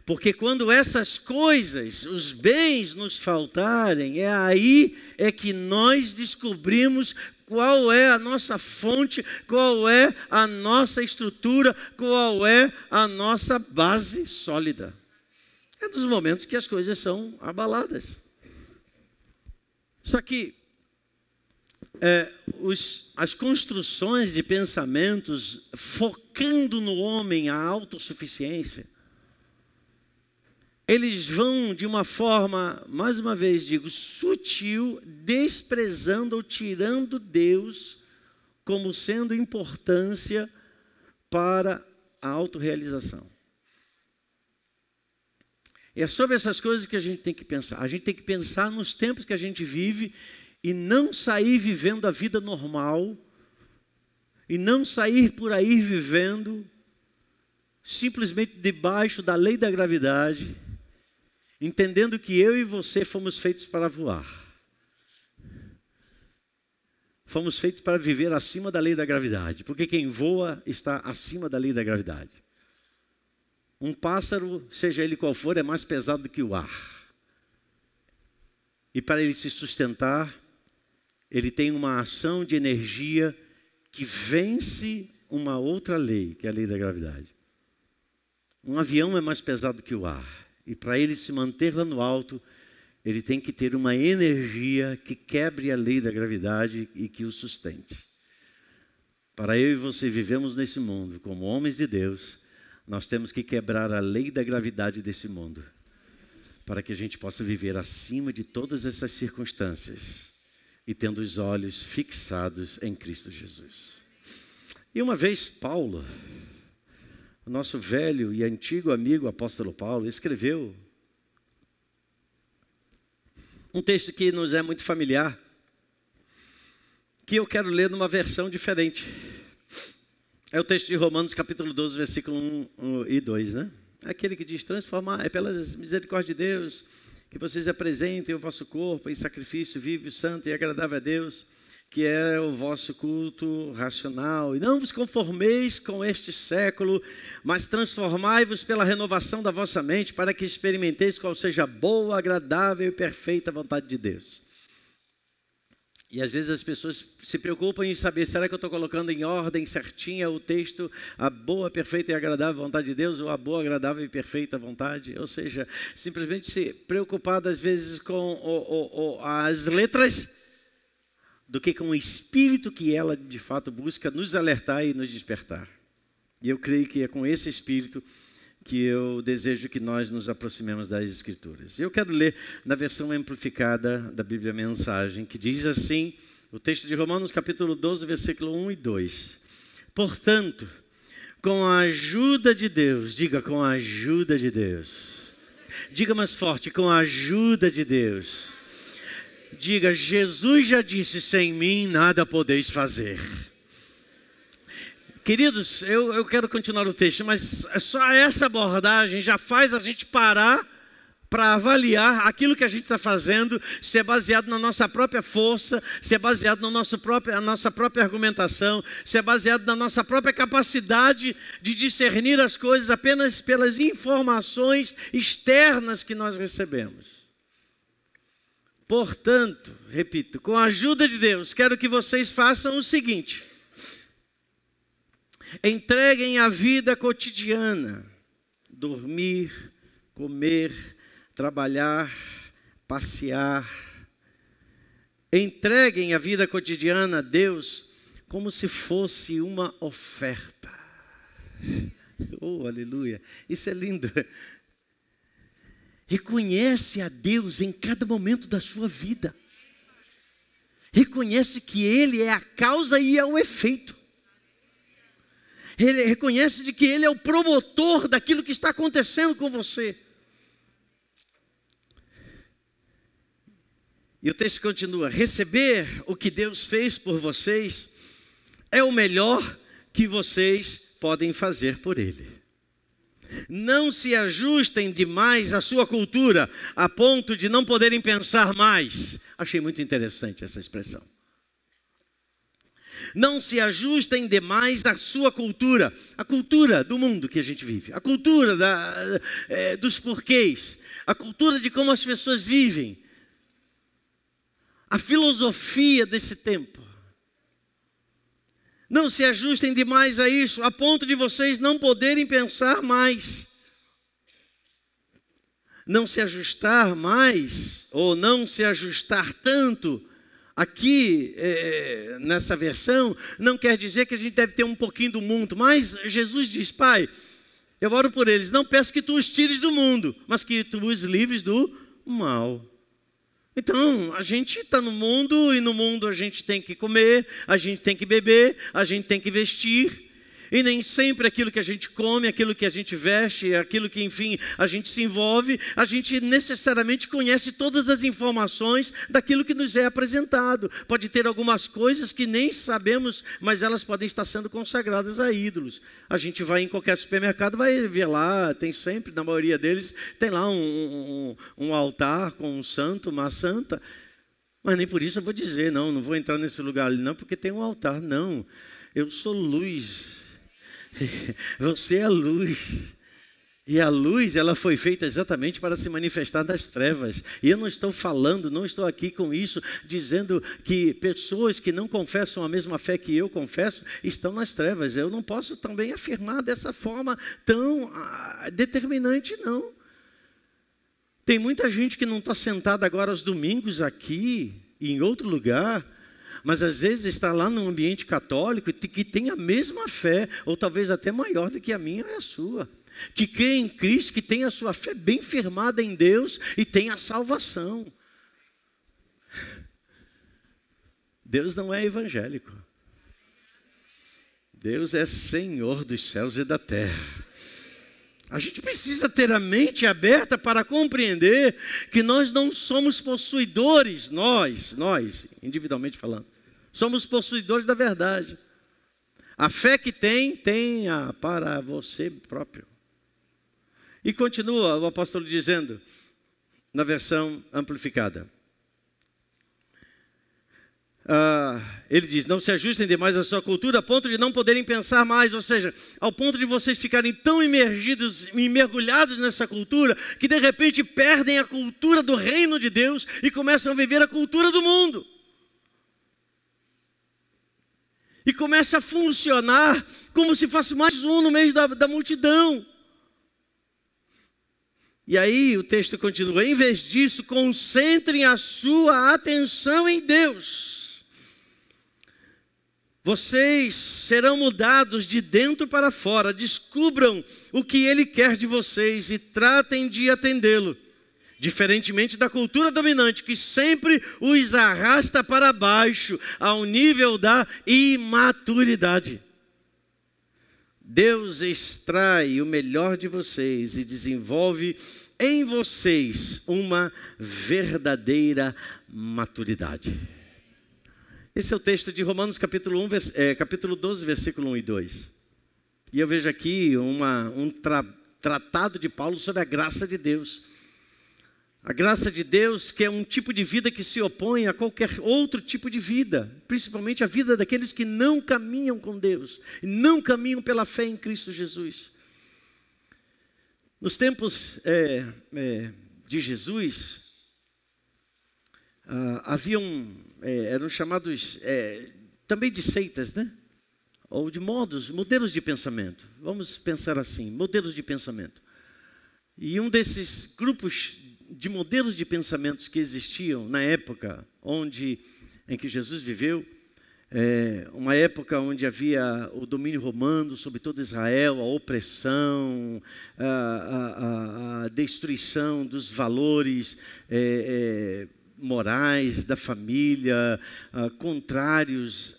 Porque quando essas coisas, os bens nos faltarem, é aí que nós descobrimos qual é a nossa fonte, qual é a nossa estrutura, qual é a nossa base sólida. É dos momentos que as coisas são abaladas. Só que as construções de pensamentos focando no homem a autossuficiência, eles vão de uma forma, mais uma vez digo, sutil, desprezando ou tirando Deus como sendo importância para a autorrealização. É sobre essas coisas que a gente tem que pensar. A gente tem que pensar nos tempos que a gente vive e não sair vivendo a vida normal, e não sair por aí vivendo simplesmente debaixo da lei da gravidade, entendendo que eu e você fomos feitos para voar. Fomos feitos para viver acima da lei da gravidade, porque quem voa está acima da lei da gravidade. Um pássaro, seja ele qual for, é mais pesado do que o ar. E para ele se sustentar, ele tem uma ação de energia que vence uma outra lei, que é a lei da gravidade. Um avião é mais pesado que o ar. E para ele se manter lá no alto, ele tem que ter uma energia que quebre a lei da gravidade e que o sustente. Para eu e você vivemos nesse mundo como homens de Deus, nós temos que quebrar a lei da gravidade desse mundo, para que a gente possa viver acima de todas essas circunstâncias e tendo os olhos fixados em Cristo Jesus. E uma vez Paulo, o nosso velho e antigo amigo apóstolo Paulo, escreveu um texto que nos é muito familiar, que eu quero ler numa versão diferente. É o texto de Romanos capítulo 12, versículo 1 e 2, né? Aquele que diz: transformar, é pelas misericórdias de Deus que vocês apresentem o vosso corpo em sacrifício vivo, santo e agradável a Deus, que é o vosso culto racional. E não vos conformeis com este século, mas transformai-vos pela renovação da vossa mente, para que experimenteis qual seja a boa, agradável e perfeita vontade de Deus. E às vezes as pessoas se preocupam em saber, será que eu estou colocando em ordem certinha o texto, a boa, perfeita e agradável vontade de Deus, ou a boa, agradável e perfeita vontade? Ou seja, simplesmente se preocupado às vezes com as letras, do que com o espírito que ela de fato busca nos alertar e nos despertar. E eu creio que é com esse espírito que eu desejo que nós nos aproximemos das Escrituras. Eu quero ler na versão amplificada da Bíblia Mensagem, que diz assim, o texto de Romanos capítulo 12, versículo 1 e 2. Portanto, com a ajuda de Deus, diga com a ajuda de Deus. Diga mais forte, com a ajuda de Deus. Diga, Jesus já disse, sem mim nada podeis fazer. Queridos, eu quero continuar o texto, mas só essa abordagem já faz a gente parar para avaliar aquilo que a gente está fazendo, se é baseado na nossa própria força, se é baseado na nossa própria argumentação, se é baseado na nossa própria capacidade de discernir as coisas apenas pelas informações externas que nós recebemos. Portanto, repito, com a ajuda de Deus, quero que vocês façam o seguinte: entreguem a vida cotidiana, dormir, comer, trabalhar, passear. Entreguem a vida cotidiana a Deus como se fosse uma oferta. Oh, aleluia! Isso é lindo. Reconhece a Deus em cada momento da sua vida. Reconhece que Ele é a causa e é o efeito. Ele reconhece de que Ele é o promotor daquilo que está acontecendo com você. E o texto continua: receber o que Deus fez por vocês é o melhor que vocês podem fazer por Ele. Não se ajustem demais à sua cultura, a ponto de não poderem pensar mais. Achei muito interessante essa expressão. Não se ajustem demais à sua cultura, a cultura do mundo que a gente vive, a cultura dos porquês, a cultura de como as pessoas vivem, a filosofia desse tempo. Não se ajustem demais a isso, a ponto de vocês não poderem pensar mais. Não se ajustar mais, ou não se ajustar tanto, aqui nessa versão, não quer dizer que a gente deve ter um pouquinho do mundo, mas Jesus diz: Pai, eu oro por eles, não peço que tu os tires do mundo, mas que tu os livres do mal. Então, a gente está no mundo, e no mundo a gente tem que comer, a gente tem que beber, a gente tem que vestir. E nem sempre aquilo que a gente come, aquilo que a gente veste, aquilo que, enfim, a gente se envolve, a gente necessariamente conhece todas as informações daquilo que nos é apresentado. Pode ter algumas coisas que nem sabemos, mas elas podem estar sendo consagradas a ídolos. A gente vai em qualquer supermercado, vai ver lá, tem sempre, na maioria deles, tem lá um altar com um santo, uma santa. Mas nem por isso eu vou dizer, não vou entrar nesse lugar ali não, porque tem um altar. Não, eu sou luz. Você é a luz, e a luz ela foi feita exatamente para se manifestar nas trevas. E eu não estou aqui com isso dizendo que pessoas que não confessam a mesma fé que eu confesso estão nas trevas. Eu não posso também afirmar dessa forma tão determinante, não. Tem muita gente que não está sentada agora aos domingos aqui, em outro lugar, mas às vezes está lá num ambiente católico que tem a mesma fé, ou talvez até maior do que a minha e a sua. Que crê em Cristo, que tem a sua fé bem firmada em Deus e tem a salvação. Deus não é evangélico. Deus é Senhor dos céus e da terra. A gente precisa ter a mente aberta para compreender que nós não somos possuidores, nós, individualmente falando, somos possuidores da verdade. A fé que tenha para você próprio. E continua o apóstolo dizendo, na versão amplificada, ele diz: não se ajustem demais à sua cultura a ponto de não poderem pensar mais, ou seja, ao ponto de vocês ficarem tão imergidos e mergulhados nessa cultura, que de repente perdem a cultura do reino de Deus e começam a viver a cultura do mundo. e começa a funcionar como se fosse mais um no meio da multidão. E aí o texto continua: em vez disso, concentrem a sua atenção em Deus. Vocês serão mudados de dentro para fora. Descubram o que Ele quer de vocês e tratem de atendê-lo. Diferentemente da cultura dominante, que sempre os arrasta para baixo, ao nível da imaturidade. Deus extrai o melhor de vocês e desenvolve em vocês uma verdadeira maturidade. Esse é o texto de Romanos capítulo 12, versículo 1 e 2. E eu vejo aqui um tratado de Paulo sobre a graça de Deus. A graça de Deus, que é um tipo de vida que se opõe a qualquer outro tipo de vida, principalmente a vida daqueles que não caminham com Deus, não caminham pela fé em Cristo Jesus. Nos tempos de Jesus, eram chamados também de seitas, né? Ou de modelos de pensamento. Vamos pensar assim, modelos de pensamento. E um desses grupos de modelos de pensamentos que existiam na época em que Jesus viveu, uma época onde havia o domínio romano sobre todo Israel, a opressão, a destruição dos valores morais da família, contrários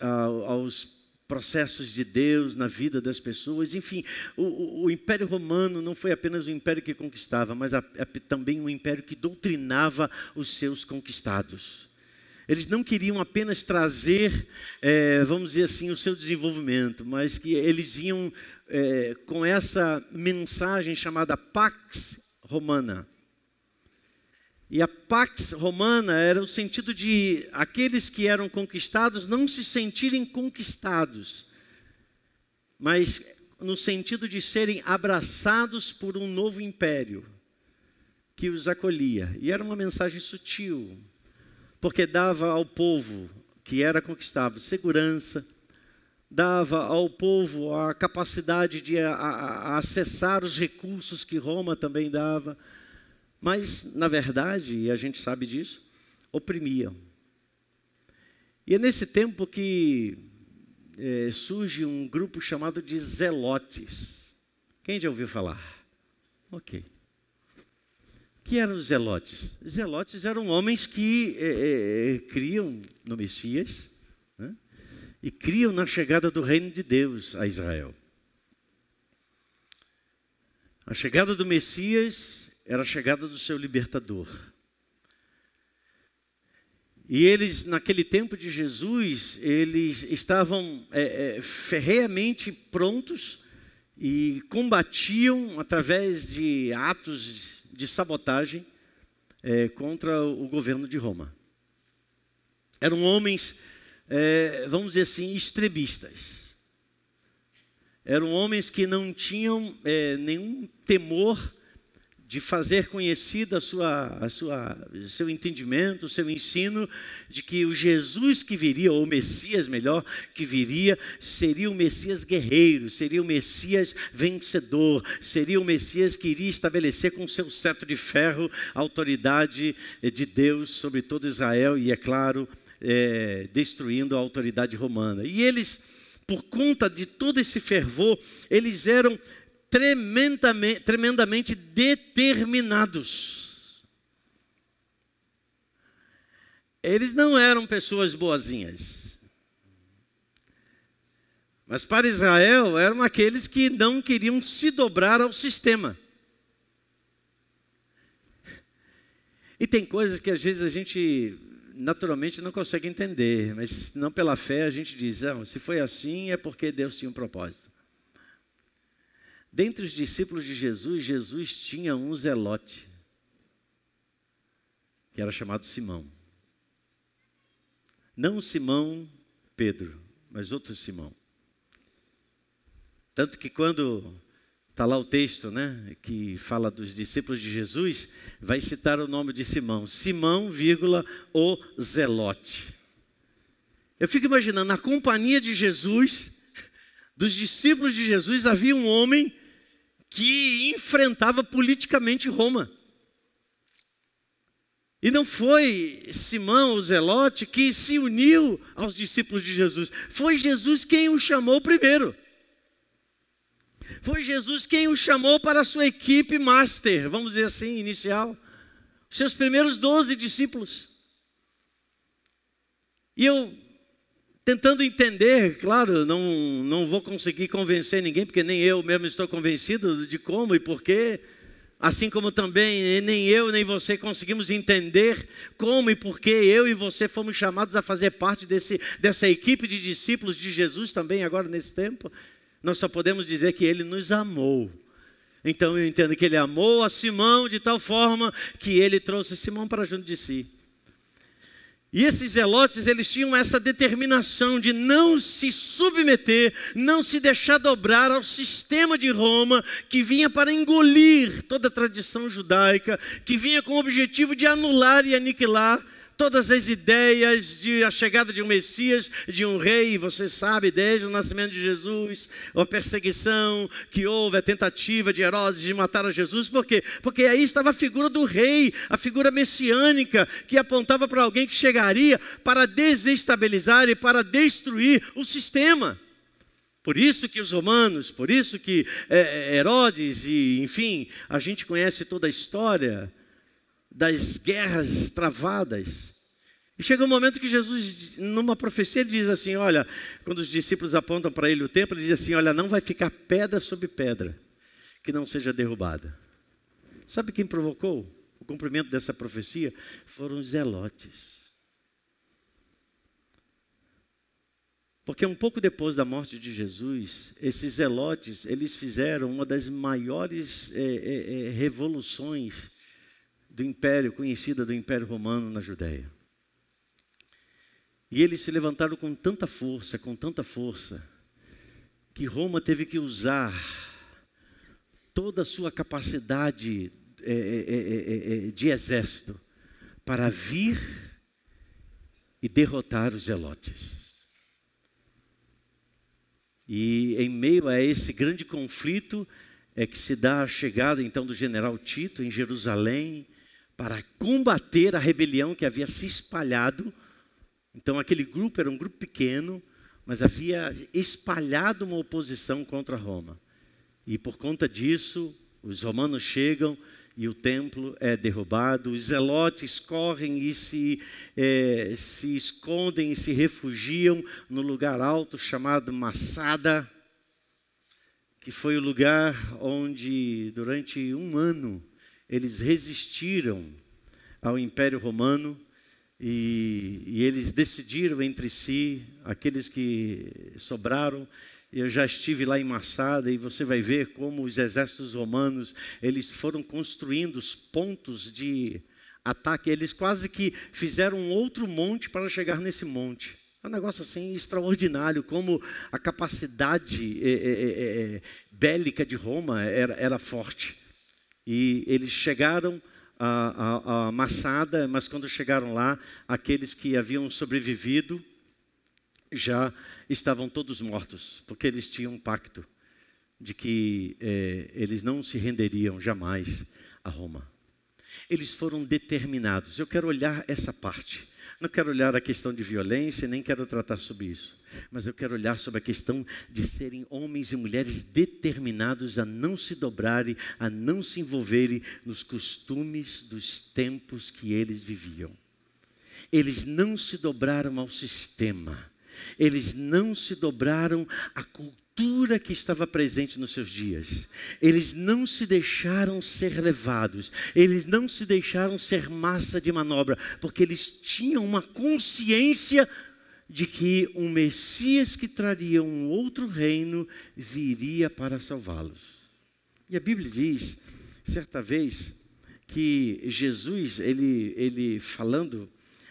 aos processos de Deus na vida das pessoas. Enfim, o Império Romano não foi apenas um império que conquistava, mas também um império que doutrinava os seus conquistados. Eles não queriam apenas trazer, vamos dizer assim, o seu desenvolvimento, mas que eles vinham com essa mensagem chamada Pax Romana. E a Pax Romana era o sentido de aqueles que eram conquistados não se sentirem conquistados, mas no sentido de serem abraçados por um novo império que os acolhia. E era uma mensagem sutil, porque dava ao povo que era conquistado segurança, dava ao povo a capacidade de acessar os recursos que Roma também dava. Mas, na verdade, e a gente sabe disso, oprimiam. E é nesse tempo que surge um grupo chamado de zelotes. Quem já ouviu falar? Ok. O que eram os zelotes? Os zelotes eram homens que criam no Messias, né? E criam na chegada do reino de Deus a Israel. A chegada do Messias era a chegada do seu libertador. E eles, naquele tempo de Jesus, eles estavam ferreamente prontos e combatiam através de atos de sabotagem contra o governo de Roma. Eram homens, vamos dizer assim, extremistas. Eram homens que não tinham nenhum temor de fazer conhecido seu entendimento, o seu ensino, de que o Jesus que viria, ou o Messias melhor, que viria, seria o Messias guerreiro, seria o Messias vencedor, seria o Messias que iria estabelecer com seu cetro de ferro a autoridade de Deus sobre todo Israel e, é claro, destruindo a autoridade romana. E eles, por conta de todo esse fervor, eles eram tremendamente determinados. Eles não eram pessoas boazinhas, mas para Israel eram aqueles que não queriam se dobrar ao sistema. E tem coisas que às vezes a gente naturalmente não consegue entender, mas não pela fé a gente diz, se foi assim é porque Deus tinha um propósito. Dentre os discípulos de Jesus, Jesus tinha um zelote, que era chamado Simão. Não Simão Pedro, mas outro Simão. Tanto que quando está lá o texto, né, que fala dos discípulos de Jesus, vai citar o nome de Simão. Simão, o zelote. Eu fico imaginando, na companhia de Jesus, dos discípulos de Jesus, havia um homem que enfrentava politicamente Roma. E não foi Simão, o Zelote, que se uniu aos discípulos de Jesus. Foi Jesus quem o chamou primeiro. Foi Jesus quem o chamou para a sua equipe master, vamos dizer assim, inicial. Seus primeiros 12 discípulos. E eu, tentando entender, claro, não vou conseguir convencer ninguém, porque nem eu mesmo estou convencido de como e porquê. Assim como também nem eu nem você conseguimos entender como e porquê eu e você fomos chamados a fazer parte dessa equipe de discípulos de Jesus também agora nesse tempo. Nós só podemos dizer que Ele nos amou. Então eu entendo que Ele amou a Simão de tal forma que Ele trouxe Simão para junto de si. E esses zelotes, eles tinham essa determinação de não se submeter, não se deixar dobrar ao sistema de Roma, que vinha para engolir toda a tradição judaica, que vinha com o objetivo de anular e aniquilar todas as ideias de a chegada de um Messias, de um rei. Você sabe, desde o nascimento de Jesus, a perseguição que houve, a tentativa de Herodes de matar a Jesus. Por quê? Porque aí estava a figura do rei, a figura messiânica, que apontava para alguém que chegaria para desestabilizar e para destruir o sistema. Por isso que os romanos, por isso que Herodes, e enfim, a gente conhece toda a história das guerras travadas. E chega um momento que Jesus, numa profecia, ele diz assim, olha, quando os discípulos apontam para ele o templo, ele diz assim, olha, não vai ficar pedra sobre pedra que não seja derrubada. Sabe quem provocou o cumprimento dessa profecia? Foram os zelotes. Porque um pouco depois da morte de Jesus, esses zelotes, eles fizeram uma das maiores revoluções do império, conhecida do Império Romano na Judéia. E eles se levantaram com tanta força, que Roma teve que usar toda a sua capacidade de exército para vir e derrotar os zelotes. E em meio a esse grande conflito é que se dá a chegada então do general Tito em Jerusalém para combater a rebelião que havia se espalhado. Então aquele grupo era um grupo pequeno, mas havia espalhado uma oposição contra Roma. E por conta disso, os romanos chegam e o templo é derrubado. Os zelotes correm e se escondem e se refugiam no lugar alto chamado Massada, que foi o lugar onde durante um ano eles resistiram ao Império Romano. E eles decidiram entre si, aqueles que sobraram. Eu já estive lá em Massada e você vai ver como os exércitos romanos, eles foram construindo os pontos de ataque. Eles quase que fizeram um outro monte para chegar nesse monte. É um negócio assim extraordinário, como a capacidade bélica de Roma era forte. E eles chegaram a Massada, mas quando chegaram lá, aqueles que haviam sobrevivido já estavam todos mortos, porque eles tinham um pacto de que eles não se renderiam jamais a Roma. Eles foram determinados. Eu quero olhar essa parte. Não quero olhar a questão de violência, nem quero tratar sobre isso. Mas eu quero olhar sobre a questão de serem homens e mulheres determinados a não se dobrarem, a não se envolverem nos costumes dos tempos que eles viviam. Eles não se dobraram ao sistema. Eles não se dobraram à cultura que estava presente nos seus dias. Eles não se deixaram ser levados. Eles não se deixaram ser massa de manobra, porque eles tinham uma consciência de que um Messias que traria um outro reino viria para salvá-los. E a Bíblia diz, certa vez, que Jesus, ele falando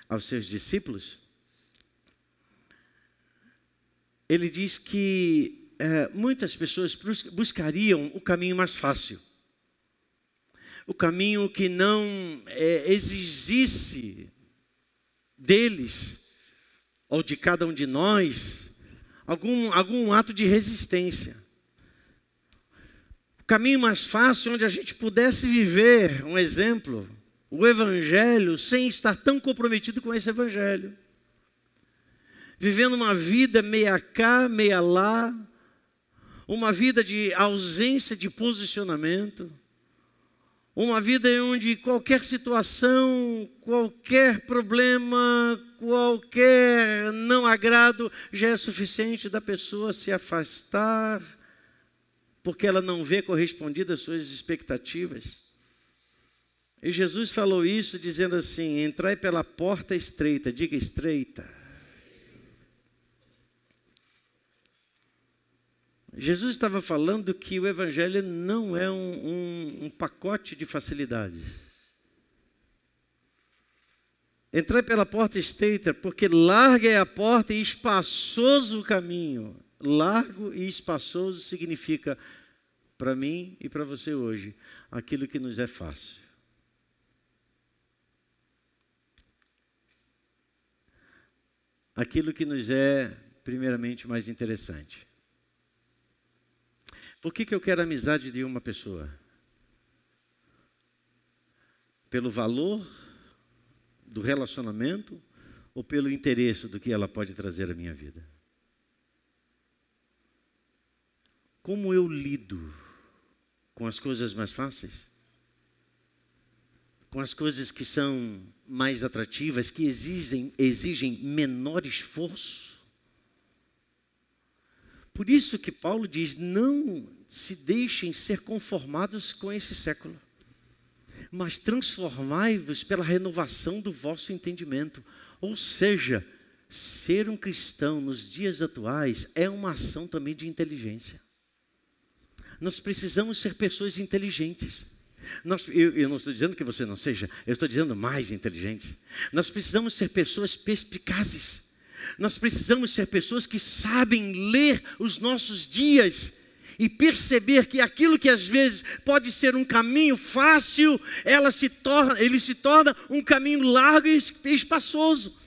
aos seus discípulos, ele diz que muitas pessoas buscariam o caminho mais fácil, o caminho que não exigisse deles ou de cada um de nós, algum ato de resistência. O caminho mais fácil, onde a gente pudesse viver, um exemplo, o Evangelho, sem estar tão comprometido com esse Evangelho. Vivendo uma vida meia cá, meia lá, uma vida de ausência de posicionamento, uma vida onde qualquer situação, qualquer problema, qualquer não agrado já é suficiente da pessoa se afastar, porque ela não vê correspondido às suas expectativas. E Jesus falou isso dizendo assim: entrai pela porta estreita, diga estreita. Jesus estava falando que o Evangelho não é um pacote de facilidades. Entrai pela porta estreita, porque larga é a porta e espaçoso o caminho. Largo e espaçoso significa, para mim e para você hoje, aquilo que nos é fácil. Aquilo que nos é, primeiramente, mais interessante. Por que eu quero a amizade de uma pessoa? Pelo valor do relacionamento ou pelo interesse do que ela pode trazer à minha vida? Como eu lido com as coisas mais fáceis? Com as coisas que são mais atrativas, que exigem menor esforço? Por isso que Paulo diz: não se deixem ser conformados com esse século, mas transformai-vos pela renovação do vosso entendimento. Ou seja, ser um cristão nos dias atuais é uma ação também de inteligência. Nós precisamos ser pessoas inteligentes. Eu não estou dizendo que você não seja, eu estou dizendo mais inteligentes. Nós precisamos ser pessoas perspicazes. Nós precisamos ser pessoas que sabem ler os nossos dias e perceber que aquilo que às vezes pode ser um caminho fácil, ele se torna um caminho largo e espaçoso.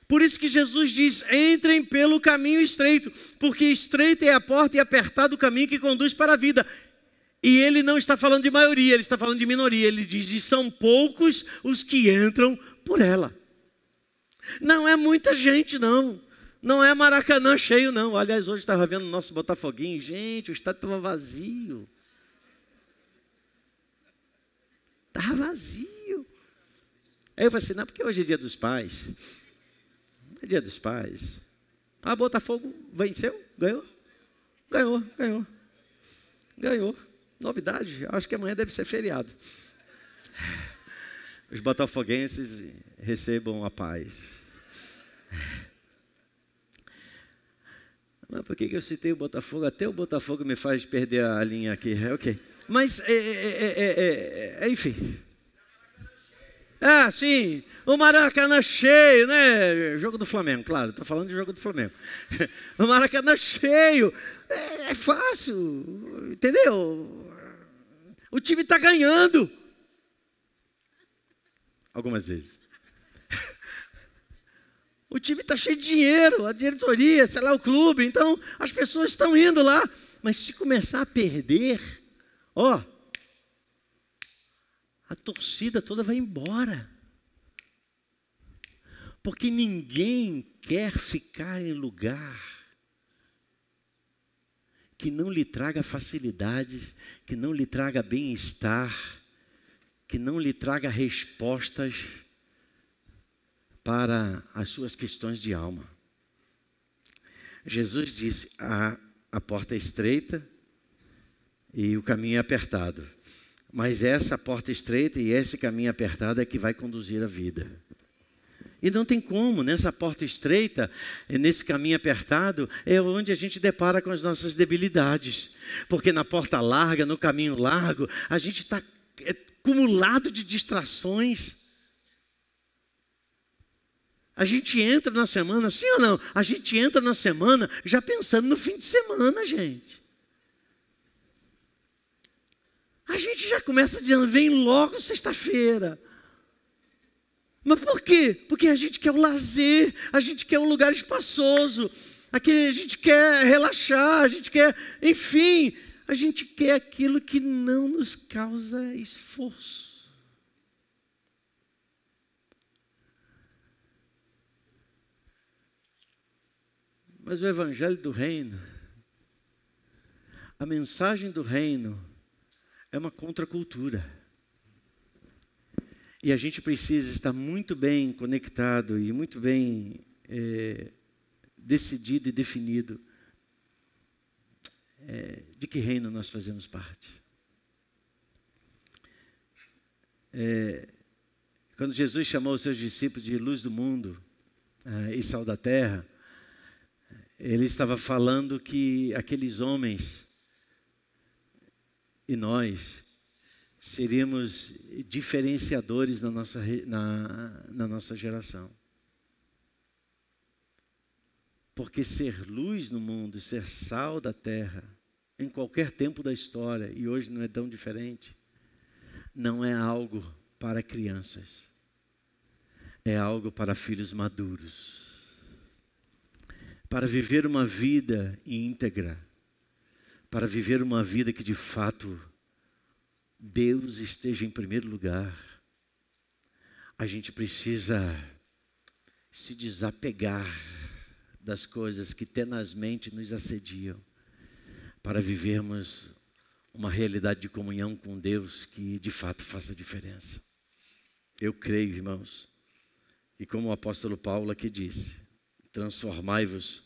Por isso que Jesus diz: entrem pelo caminho estreito, porque estreita é a porta e apertado o caminho que conduz para a vida. E ele não está falando de maioria, ele está falando de minoria. Ele diz: e são poucos os que entram por ela. Não é muita gente, não. Não é Maracanã cheio, não. Aliás, hoje estava vendo o nosso Botafoguinho. Gente, o estádio estava vazio. Estava vazio. Aí eu falei assim: não, porque hoje é dia dos pais. É dia dos pais. Ah, Botafogo venceu? Ganhou? Ganhou. Novidade, acho que amanhã deve ser feriado. Os botafoguenses recebam a paz. Mas por que eu citei o Botafogo? Até o Botafogo me faz perder a linha aqui. Ok. Mas, enfim. Ah, sim. O Maracanã cheio, né? Jogo do Flamengo, claro. Estou falando de jogo do Flamengo. O Maracanã cheio. É fácil. Entendeu? O time está ganhando. Algumas vezes. O time está cheio de dinheiro, a diretoria, sei lá, o clube. Então, as pessoas estão indo lá. Mas se começar a perder, a torcida toda vai embora. Porque ninguém quer ficar em lugar que não lhe traga facilidades, que não lhe traga bem-estar, que não lhe traga respostas para as suas questões de alma. Jesus disse: a porta é estreita e o caminho é apertado. Mas essa porta estreita e esse caminho apertado é que vai conduzir a vida. E não tem como, nessa porta estreita, nesse caminho apertado, é onde a gente depara com as nossas debilidades. Porque na porta larga, no caminho largo, a gente está acumulado de distrações. A gente entra na semana, sim ou não? A gente entra na semana já pensando no fim de semana, gente. A gente já começa dizendo: vem logo sexta-feira. Mas por quê? Porque a gente quer o lazer, a gente quer um lugar espaçoso, a gente quer relaxar, a gente quer, enfim, a gente quer aquilo que não nos causa esforço. Mas o evangelho do reino, a mensagem do reino é uma contracultura. E a gente precisa estar muito bem conectado e muito bem decidido e definido de que reino nós fazemos parte. Quando Jesus chamou os seus discípulos de luz do mundo e sal da terra, ele estava falando que aqueles homens e nós seríamos diferenciadores na nossa geração. Porque ser luz no mundo, ser sal da terra, em qualquer tempo da história, e hoje não é tão diferente, não é algo para crianças, é algo para filhos maduros, para viver uma vida íntegra, para viver uma vida que de fato Deus esteja em primeiro lugar. A gente precisa se desapegar das coisas que tenazmente nos assediam, para vivermos uma realidade de comunhão com Deus que de fato faça diferença. Eu creio, irmãos, e como o apóstolo Paulo aqui disse, transformai-vos,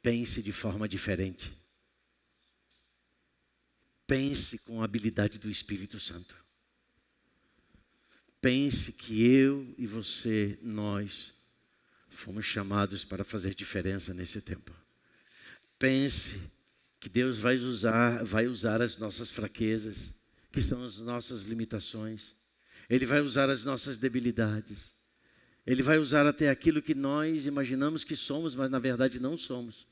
pense de forma diferente. Pense com a habilidade do Espírito Santo. Pense que eu e você, nós, fomos chamados para fazer diferença nesse tempo. Pense que Deus vai usar as nossas fraquezas, que são as nossas limitações. Ele vai usar as nossas debilidades. Ele vai usar até aquilo que nós imaginamos que somos, mas na verdade não somos.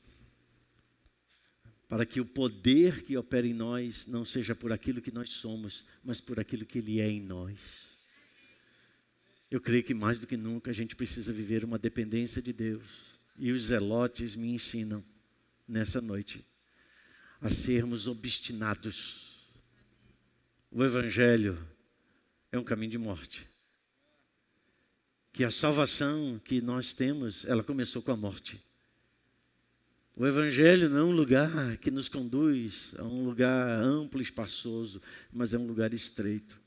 Para que o poder que opera em nós não seja por aquilo que nós somos, mas por aquilo que Ele é em nós. Eu creio que mais do que nunca a gente precisa viver uma dependência de Deus. E os zelotes me ensinam nessa noite a sermos obstinados. O Evangelho é um caminho de morte. Que a salvação que nós temos, ela começou com a morte. O Evangelho não é um lugar que nos conduz a um lugar amplo e espaçoso, mas é um lugar estreito.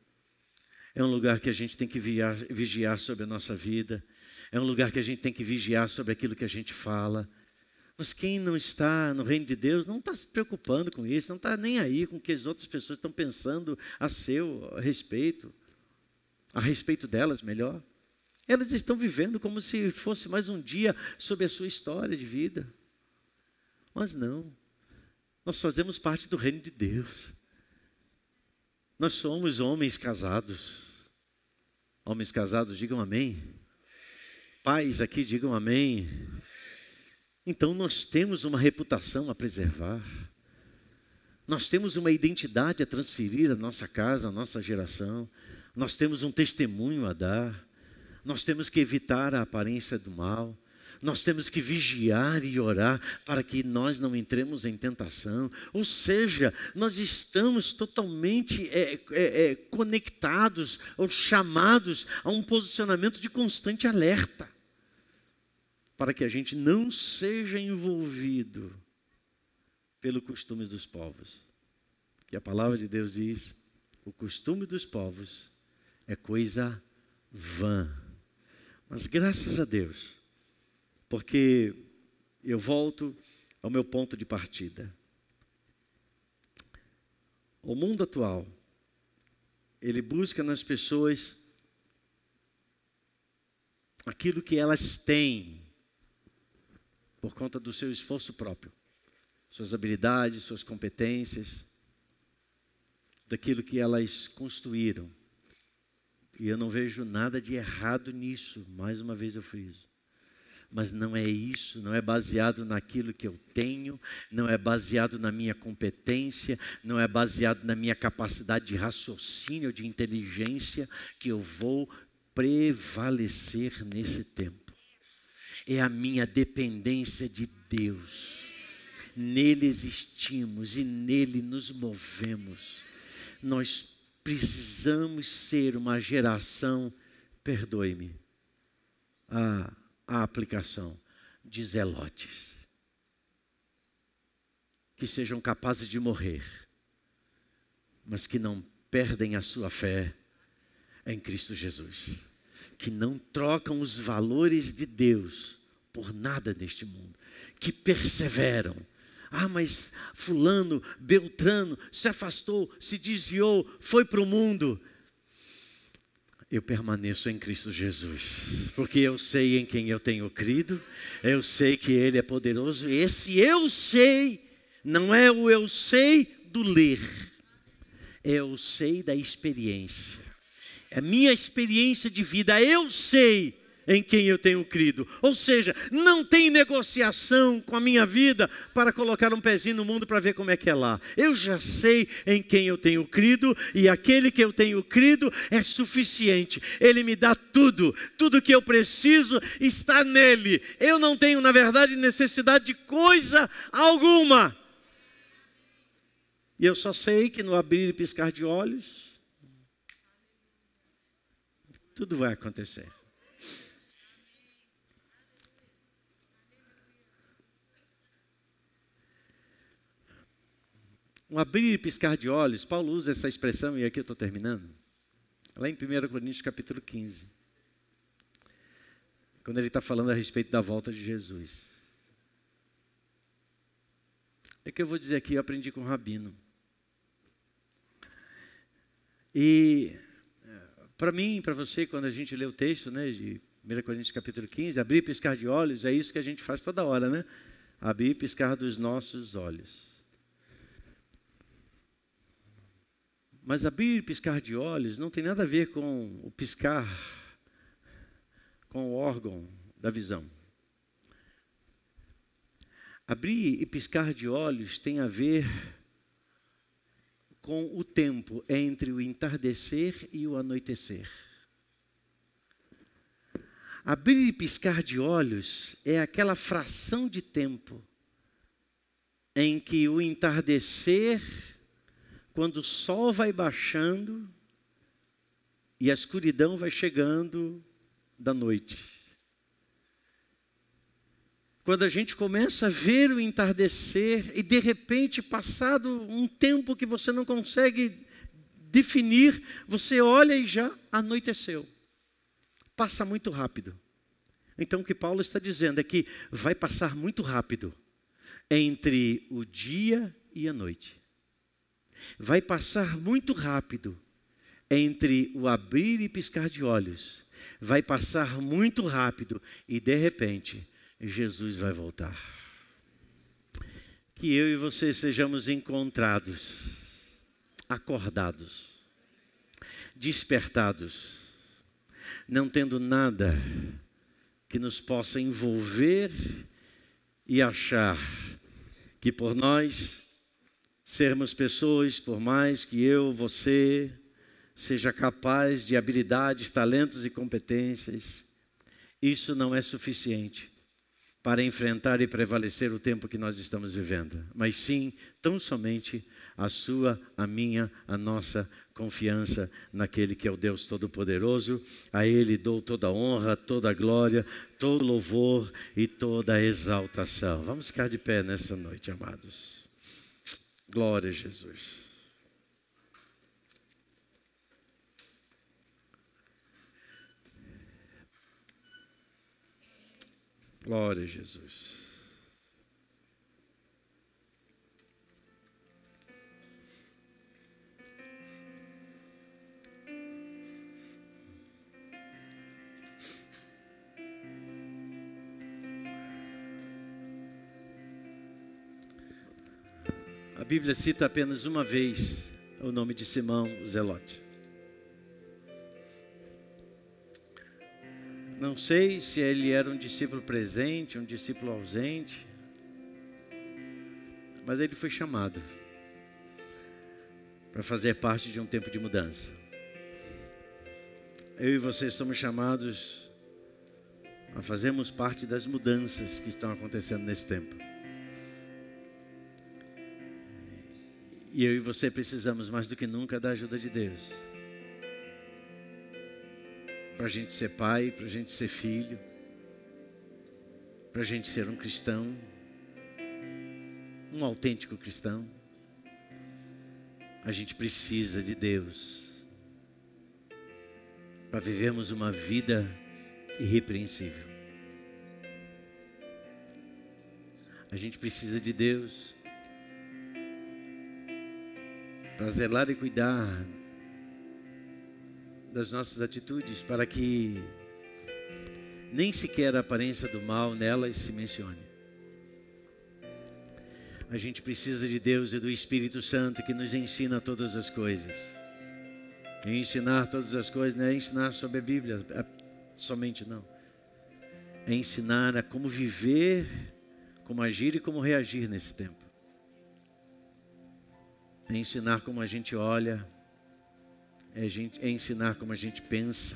É um lugar que a gente tem que vigiar sobre a nossa vida. É um lugar que a gente tem que vigiar sobre aquilo que a gente fala. Mas quem não está no reino de Deus não está se preocupando com isso, não está nem aí com o que as outras pessoas estão pensando a respeito delas, melhor. Elas estão vivendo como se fosse mais um dia sobre a sua história de vida. Mas não, nós fazemos parte do reino de Deus. Nós somos homens casados. Homens casados, digam amém. Pais aqui, digam amém. Então nós temos uma reputação a preservar. Nós temos uma identidade a transferir à nossa casa, à nossa geração. Nós temos um testemunho a dar. Nós temos que evitar a aparência do mal. Nós temos que vigiar e orar para que nós não entremos em tentação. Ou seja, nós estamos totalmente conectados ou chamados a um posicionamento de constante alerta, para que a gente não seja envolvido pelo costume dos povos. Que a palavra de Deus diz, o costume dos povos é coisa vã. Mas graças a Deus, porque eu volto ao meu ponto de partida. O mundo atual, ele busca nas pessoas aquilo que elas têm por conta do seu esforço próprio, suas habilidades, suas competências, daquilo que elas construíram. E eu não vejo nada de errado nisso, mais uma vez eu friso. Mas não é isso, não é baseado naquilo que eu tenho, não é baseado na minha competência, não é baseado na minha capacidade de raciocínio, de inteligência, que eu vou prevalecer nesse tempo. É a minha dependência de Deus. Nele existimos e nele nos movemos. Nós precisamos ser uma geração, perdoe-me, a aplicação de zelotes, que sejam capazes de morrer, mas que não perdem a sua fé em Cristo Jesus, que não trocam os valores de Deus por nada neste mundo, que perseveram. Mas fulano, beltrano, se afastou, se desviou, foi para o mundo. Eu permaneço em Cristo Jesus, porque eu sei em quem eu tenho crido, eu sei que Ele é poderoso. Esse eu sei, não é o eu sei do ler, é o sei da experiência. É a minha experiência de vida, eu sei em quem eu tenho crido. Ou seja, não tem negociação com a minha vida para colocar um pezinho no mundo para ver como é que é lá. Eu já sei em quem eu tenho crido, e aquele que eu tenho crido é suficiente. Ele me dá tudo, tudo que eu preciso está nele. Eu não tenho, na verdade, necessidade de coisa alguma. E eu só sei que no abrir e piscar de olhos, tudo vai acontecer. Um abrir e piscar de olhos, Paulo usa essa expressão, e aqui eu estou terminando, lá em 1 Coríntios capítulo 15, quando ele está falando a respeito da volta de Jesus. É que eu vou dizer aqui, eu aprendi com o Rabino. E para mim, para você, quando a gente lê o texto, né, de 1 Coríntios capítulo 15, abrir e piscar de olhos, é isso que a gente faz toda hora, né? Abrir e piscar dos nossos olhos. Mas abrir e piscar de olhos não tem nada a ver com o piscar, com o órgão da visão. Abrir e piscar de olhos tem a ver com o tempo entre o entardecer e o anoitecer. Abrir e piscar de olhos é aquela fração de tempo em que o entardecer, quando o sol vai baixando e a escuridão vai chegando da noite. Quando a gente começa a ver o entardecer e de repente, passado um tempo que você não consegue definir, você olha e já anoiteceu. Passa muito rápido. Então o que Paulo está dizendo é que vai passar muito rápido entre o dia e a noite. Vai passar muito rápido entre o abrir e piscar de olhos. Vai passar muito rápido e de repente Jesus vai voltar. Que eu e você sejamos encontrados, acordados, despertados, não tendo nada que nos possa envolver e achar que por nós sermos pessoas, por mais que eu, você, seja capaz de habilidades, talentos e competências, isso não é suficiente para enfrentar e prevalecer o tempo que nós estamos vivendo, mas sim, tão somente a sua, a minha, a nossa confiança naquele que é o Deus Todo-Poderoso. A Ele dou toda a honra, toda a glória, todo louvor e toda a exaltação. Vamos ficar de pé nessa noite, amados. Glória a Jesus. Glória a Jesus. A Bíblia cita apenas uma vez o nome de Simão, o Zelote. não sei se ele era um discípulo presente, um discípulo ausente, mas ele foi chamado para fazer parte de um tempo de mudança. Eu e você somos chamados a fazermos parte das mudanças que estão acontecendo nesse tempo. E eu e você precisamos mais do que nunca da ajuda de Deus. Para a gente ser pai, para a gente ser filho, para a gente ser um cristão, um autêntico cristão. A gente precisa de Deus para vivermos uma vida irrepreensível. A gente precisa de Deus para zelar e cuidar das nossas atitudes, para que nem sequer a aparência do mal nelas se mencione. A gente precisa de Deus e do Espírito Santo que nos ensina todas as coisas. E ensinar todas as coisas não é ensinar sobre a Bíblia somente, não. É ensinar a como viver, como agir e como reagir nesse tempo. É ensinar como a gente olha, é ensinar como a gente pensa,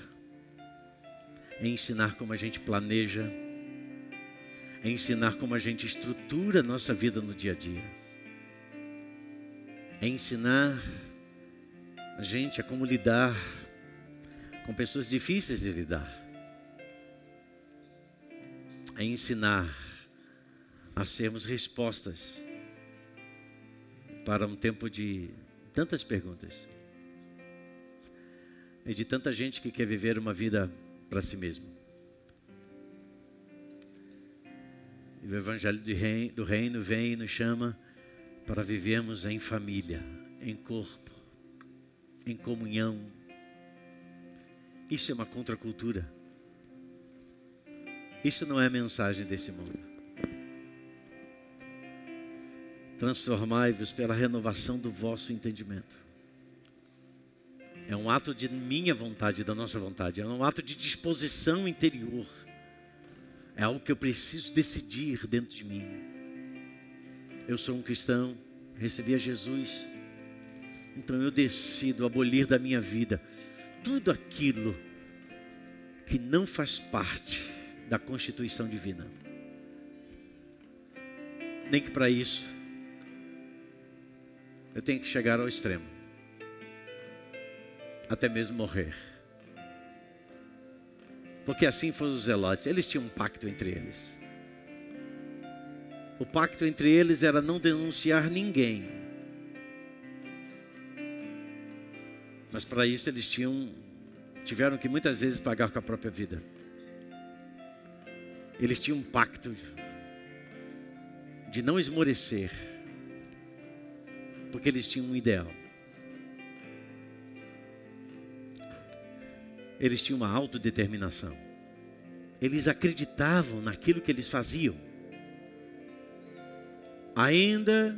é ensinar como a gente planeja, é ensinar como a gente estrutura a nossa vida no dia a dia. É ensinar a gente a como lidar com pessoas difíceis de lidar. É ensinar a sermos respostas para um tempo de tantas perguntas e de tanta gente que quer viver uma vida para si mesmo. E o Evangelho do Reino vem e nos chama para vivermos em família, em corpo, em comunhão. Isso é uma contracultura. Isso não é a mensagem desse mundo. Transformai-vos pela renovação do vosso entendimento. É um ato de minha vontade, da nossa vontade. É um ato de disposição interior. É algo que eu preciso decidir dentro de mim. Eu sou um cristão, recebi a Jesus. Então eu decido abolir da minha vida tudo aquilo que não faz parte da Constituição Divina. Nem que para isso eu tenho que chegar ao extremo, até mesmo morrer. Porque assim foram os zelotes. Eles tinham um pacto entre eles. O pacto entre eles era não denunciar ninguém. Mas para isso eles tiveram que muitas vezes pagar com a própria vida. Eles tinham um pacto de não esmorecer, porque eles tinham um ideal. Eles tinham uma autodeterminação. Eles acreditavam naquilo que eles faziam. Ainda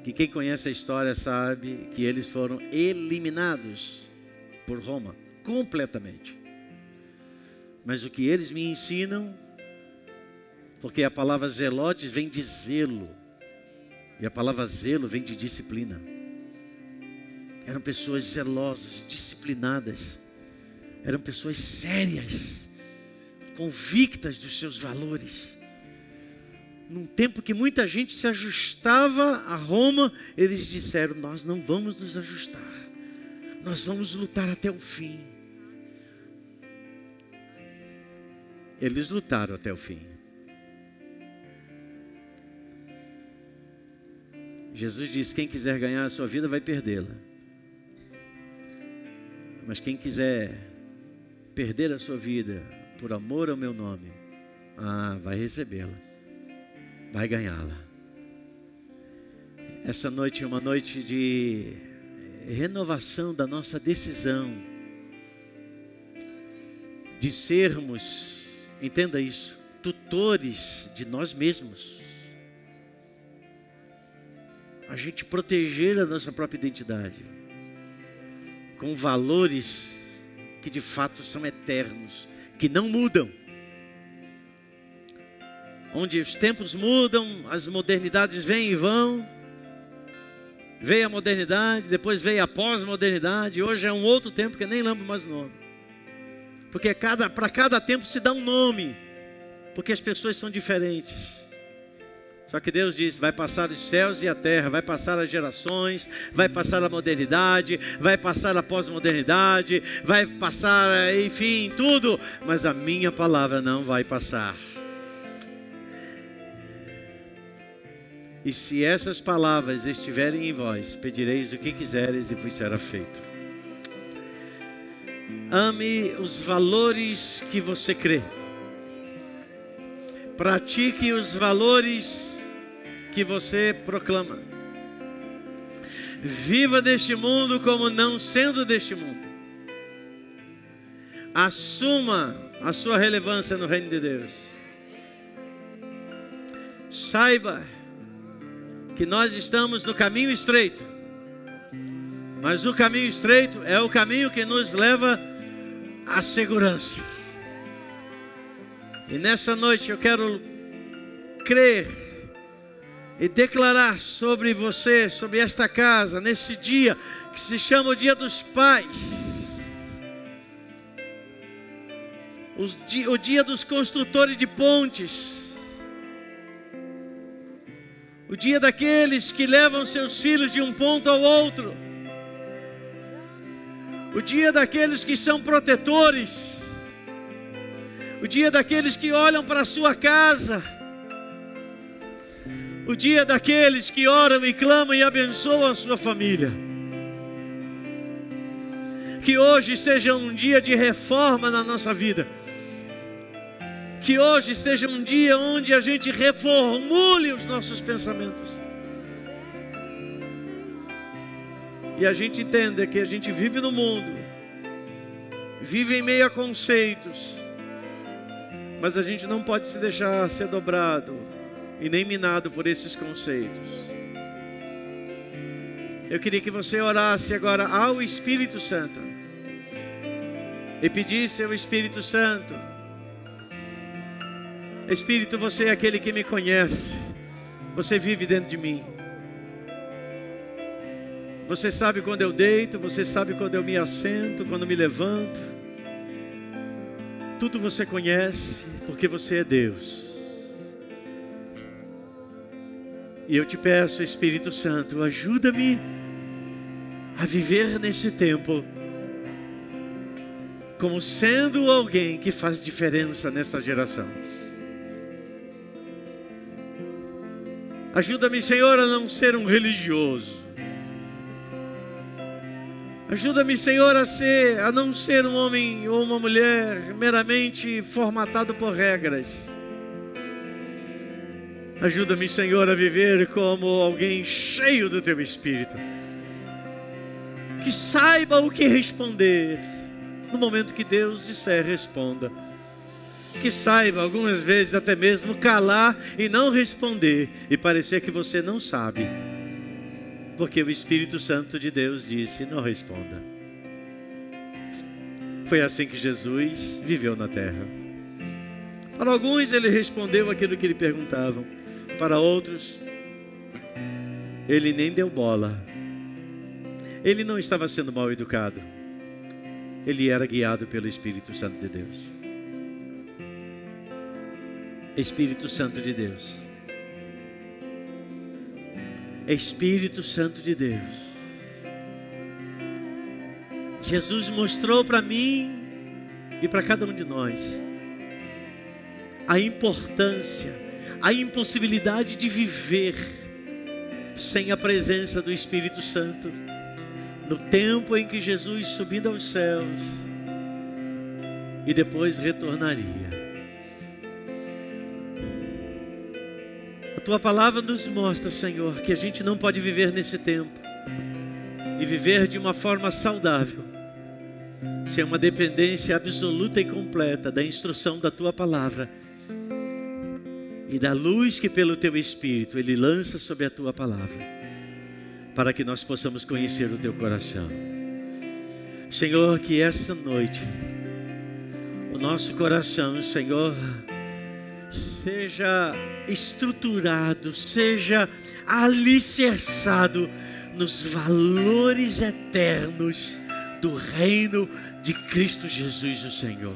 que quem conhece a história sabe que eles foram eliminados por Roma, completamente. Mas o que eles me ensinam, porque a palavra zelotes vem de zelo, e a palavra zelo vem de disciplina. Eram pessoas zelosas, disciplinadas. Eram pessoas sérias, convictas dos seus valores. Num tempo que muita gente se ajustava a Roma, eles disseram: nós não vamos nos ajustar. Nós vamos lutar até o fim. Eles lutaram até o fim. Jesus disse: quem quiser ganhar a sua vida vai perdê-la. Mas quem quiser perder a sua vida por amor ao meu nome, vai recebê-la, vai ganhá-la. Essa noite é uma noite de renovação da nossa decisão de sermos, entenda isso, tutores de nós mesmos. A gente proteger a nossa própria identidade com valores que de fato são eternos, que não mudam. Onde os tempos mudam, as modernidades vêm e vão. Veio a modernidade, depois veio a pós-modernidade. Hoje é um outro tempo que eu nem lembro mais o nome. Porque para cada tempo se dá um nome. Porque as pessoas são diferentes. Só que Deus diz, vai passar os céus e a terra, vai passar as gerações, vai passar a modernidade, vai passar a pós-modernidade, vai passar, enfim, tudo. Mas a minha palavra não vai passar. E se essas palavras estiverem em vós, pedireis o que quiseres e vos será feito. Ame os valores que você crê. Pratique os valores que você proclama. Viva deste mundo como não sendo deste mundo. Assuma a sua relevância no reino de Deus. Saiba que nós estamos no caminho estreito. Mas o caminho estreito é o caminho que nos leva à segurança. E nessa noite eu quero crer e declarar sobre você, sobre esta casa, nesse dia que se chama o Dia dos Pais, o dia dos construtores de pontes, o dia daqueles que levam seus filhos de um ponto ao outro, o dia daqueles que são protetores, o dia daqueles que olham para a sua casa, o dia daqueles que oram e clamam e abençoam a sua família. Que hoje seja um dia de reforma na nossa vida. Que hoje seja um dia onde a gente reformule os nossos pensamentos. E a gente entenda que a gente vive no mundo, vive em meio a conceitos, mas a gente não pode se deixar ser dobrado e nem minado por esses conceitos. Eu queria que você orasse agora ao Espírito Santo e pedisse ao Espírito Santo: Espírito, você é aquele que me conhece, você vive dentro de mim, você sabe quando eu deito, você sabe quando eu me assento, quando me levanto, tudo você conhece, porque você é Deus. E eu te peço, Espírito Santo, ajuda-me a viver nesse tempo como sendo alguém que faz diferença nessa geração. Ajuda-me, Senhor, a não ser um religioso. Ajuda-me, Senhor, a não ser um homem ou uma mulher meramente formatado por regras. Ajuda-me, Senhor, a viver como alguém cheio do Teu Espírito, que saiba o que responder no momento que Deus disser, responda. Que saiba algumas vezes até mesmo calar e não responder e parecer que você não sabe, porque o Espírito Santo de Deus disse: não responda. Foi assim que Jesus viveu na terra. Para alguns ele respondeu aquilo que lhe perguntavam, para outros ele nem deu bola. Ele não estava sendo mal educado, ele era guiado pelo Espírito Santo de Deus. Espírito Santo de Deus, Espírito Santo de Deus, Jesus mostrou para mim e para cada um de nós a importância, a impossibilidade de viver sem a presença do Espírito Santo. No tempo em que Jesus subindo aos céus e depois retornaria. A Tua palavra nos mostra, Senhor, que a gente não pode viver nesse tempo e viver de uma forma saudável sem uma dependência absoluta e completa da instrução da Tua palavra e da luz que pelo Teu Espírito Ele lança sobre a Tua palavra, para que nós possamos conhecer o Teu coração. Senhor, que essa noite o nosso coração, Senhor, seja estruturado, seja alicerçado nos valores eternos do reino de Cristo Jesus, o Senhor.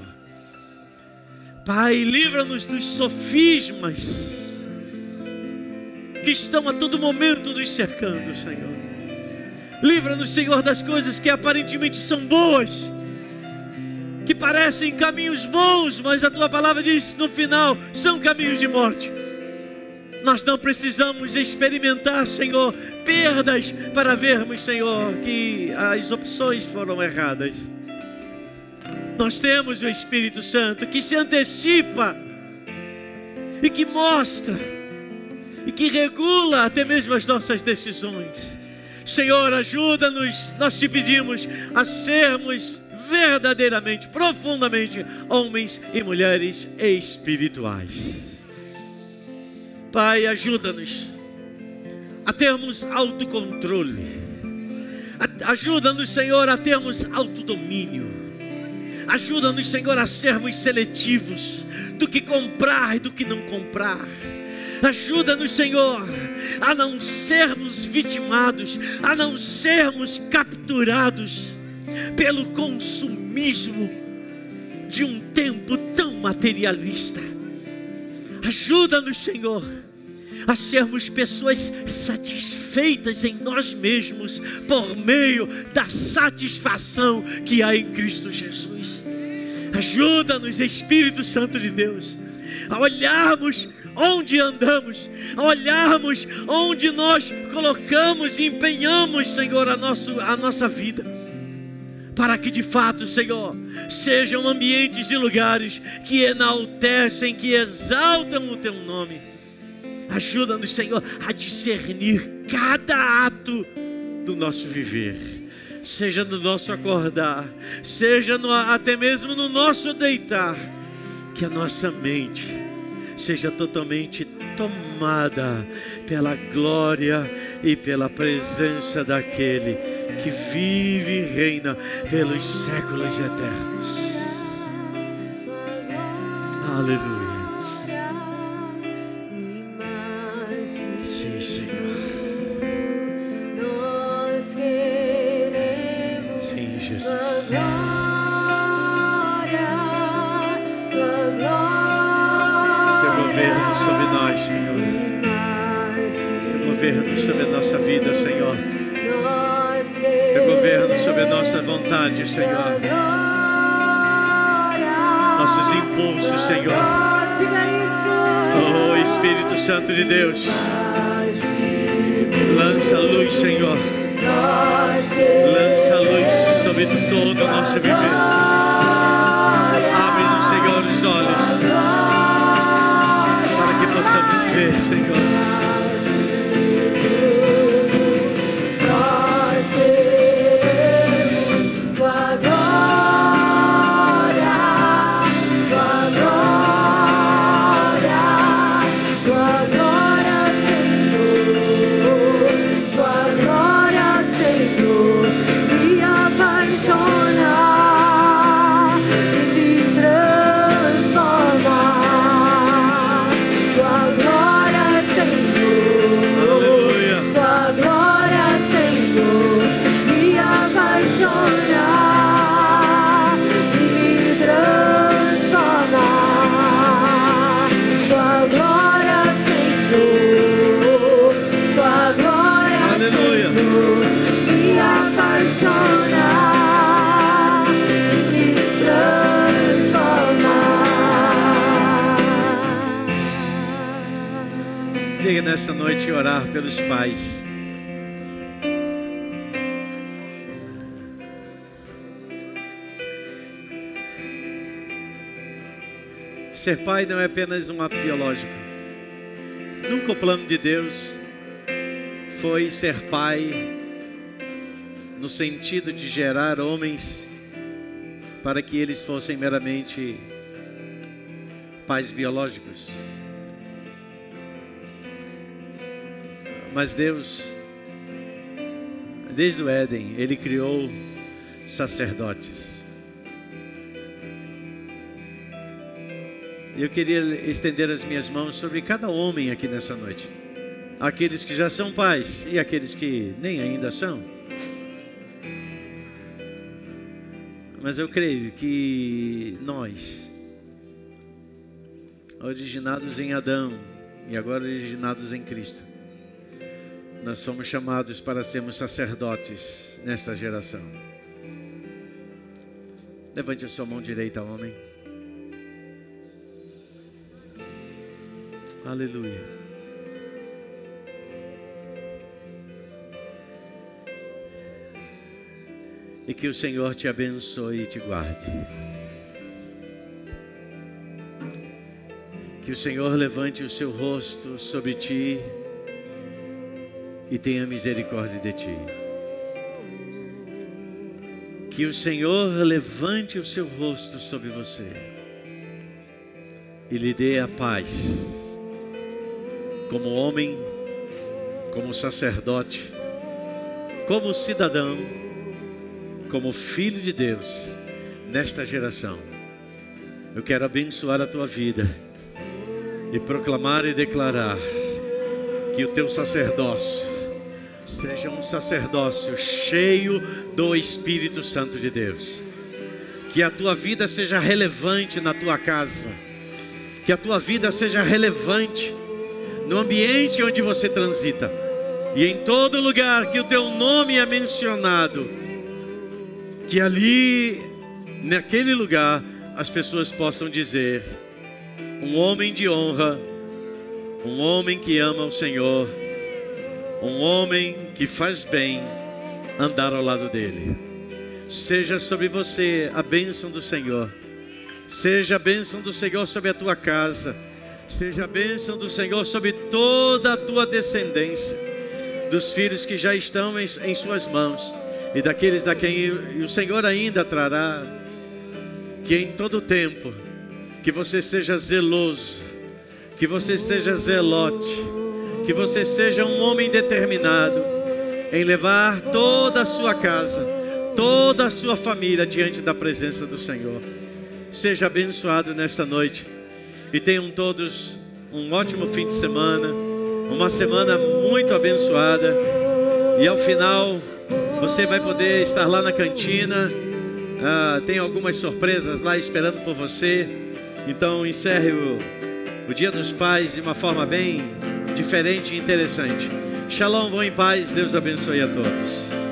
Pai, livra-nos dos sofismas que estão a todo momento nos cercando, Senhor. Livra-nos, Senhor, das coisas que aparentemente são boas, que parecem caminhos bons, mas a Tua palavra diz no final, são caminhos de morte. Nós não precisamos experimentar, Senhor, perdas para vermos, Senhor, que as opções foram erradas. Nós temos o Espírito Santo que se antecipa e que mostra e que regula até mesmo as nossas decisões. Senhor, ajuda-nos, nós te pedimos a sermos verdadeiramente, profundamente homens e mulheres espirituais. Pai, ajuda-nos a termos autocontrole. Ajuda-nos, Senhor, a termos autodomínio. Ajuda-nos, Senhor, a sermos seletivos do que comprar e do que não comprar. Ajuda-nos, Senhor, a não sermos vitimados, a não sermos capturados pelo consumismo de um tempo tão materialista. Ajuda-nos, Senhor, a sermos pessoas satisfeitas em nós mesmos por meio da satisfação que há em Cristo Jesus. Ajuda-nos, Espírito Santo de Deus, a olharmos onde andamos, a olharmos onde nós colocamos e empenhamos, Senhor, a nossa vida, para que de fato, Senhor, sejam ambientes e lugares que enaltecem, que exaltam o Teu nome. Ajuda-nos, Senhor, a discernir cada ato do nosso viver, seja no nosso acordar, seja até mesmo no nosso deitar, que a nossa mente seja totalmente tomada pela glória e pela presença daquele que vive e reina pelos séculos eternos. Aleluia. Sim, Senhor. Nós queremos Sim, Jesus. Tua glória, Teu governo sobre nós, Senhor. Teu governo sobre a nossa vida, Senhor. Teu governo sobre a nossa vontade, Senhor. Nossos impulsos, Senhor. Oh, Espírito Santo de Deus, lança a luz, Senhor. Lança a luz sobre todo o nosso viver. Abre-nos, Senhor, os olhos, para que possamos ver, Senhor. Nessa noite orar pelos pais. Ser pai não é apenas um ato biológico. Nunca o plano de Deus foi ser pai no sentido de gerar homens para que eles fossem meramente pais biológicos. Mas Deus, desde o Éden, Ele criou sacerdotes. Eu queria estender as minhas mãos sobre cada homem aqui nessa noite. Aqueles que já são pais e aqueles que nem ainda são. Mas eu creio que nós, originados em Adão e agora originados em Cristo, nós somos chamados para sermos sacerdotes nesta geração. Levante a sua mão direita, homem. Aleluia. E que o Senhor te abençoe e te guarde. Que o Senhor levante o seu rosto sobre ti e tenha misericórdia de ti. Que o Senhor levante o seu rosto sobre você e lhe dê a paz, como homem, como sacerdote, como cidadão, como filho de Deus, nesta geração. Eu quero abençoar a tua vida e proclamar e declarar que o teu sacerdócio seja um sacerdócio cheio do Espírito Santo de Deus. Que a tua vida seja relevante na tua casa. Que a tua vida seja relevante no ambiente onde você transita. E em todo lugar que o teu nome é mencionado, que ali, naquele lugar, as pessoas possam dizer: um homem de honra, um homem que ama o Senhor, um homem que faz bem andar ao lado dele. Seja sobre você a bênção do Senhor. Seja a bênção do Senhor sobre a tua casa. Seja a bênção do Senhor sobre toda a tua descendência, dos filhos que já estão em suas mãos e daqueles a quem o Senhor ainda trará. Que em todo tempo que você seja zeloso, que você seja zelote, que você seja um homem determinado em levar toda a sua casa, toda a sua família diante da presença do Senhor. Seja abençoado nesta noite e tenham todos um ótimo fim de semana, uma semana muito abençoada. E ao final você vai poder estar lá na cantina, tem algumas surpresas lá esperando por você. Então encerre o Dia dos Pais de uma forma bem diferente e interessante. Shalom, vão em paz, Deus abençoe a todos.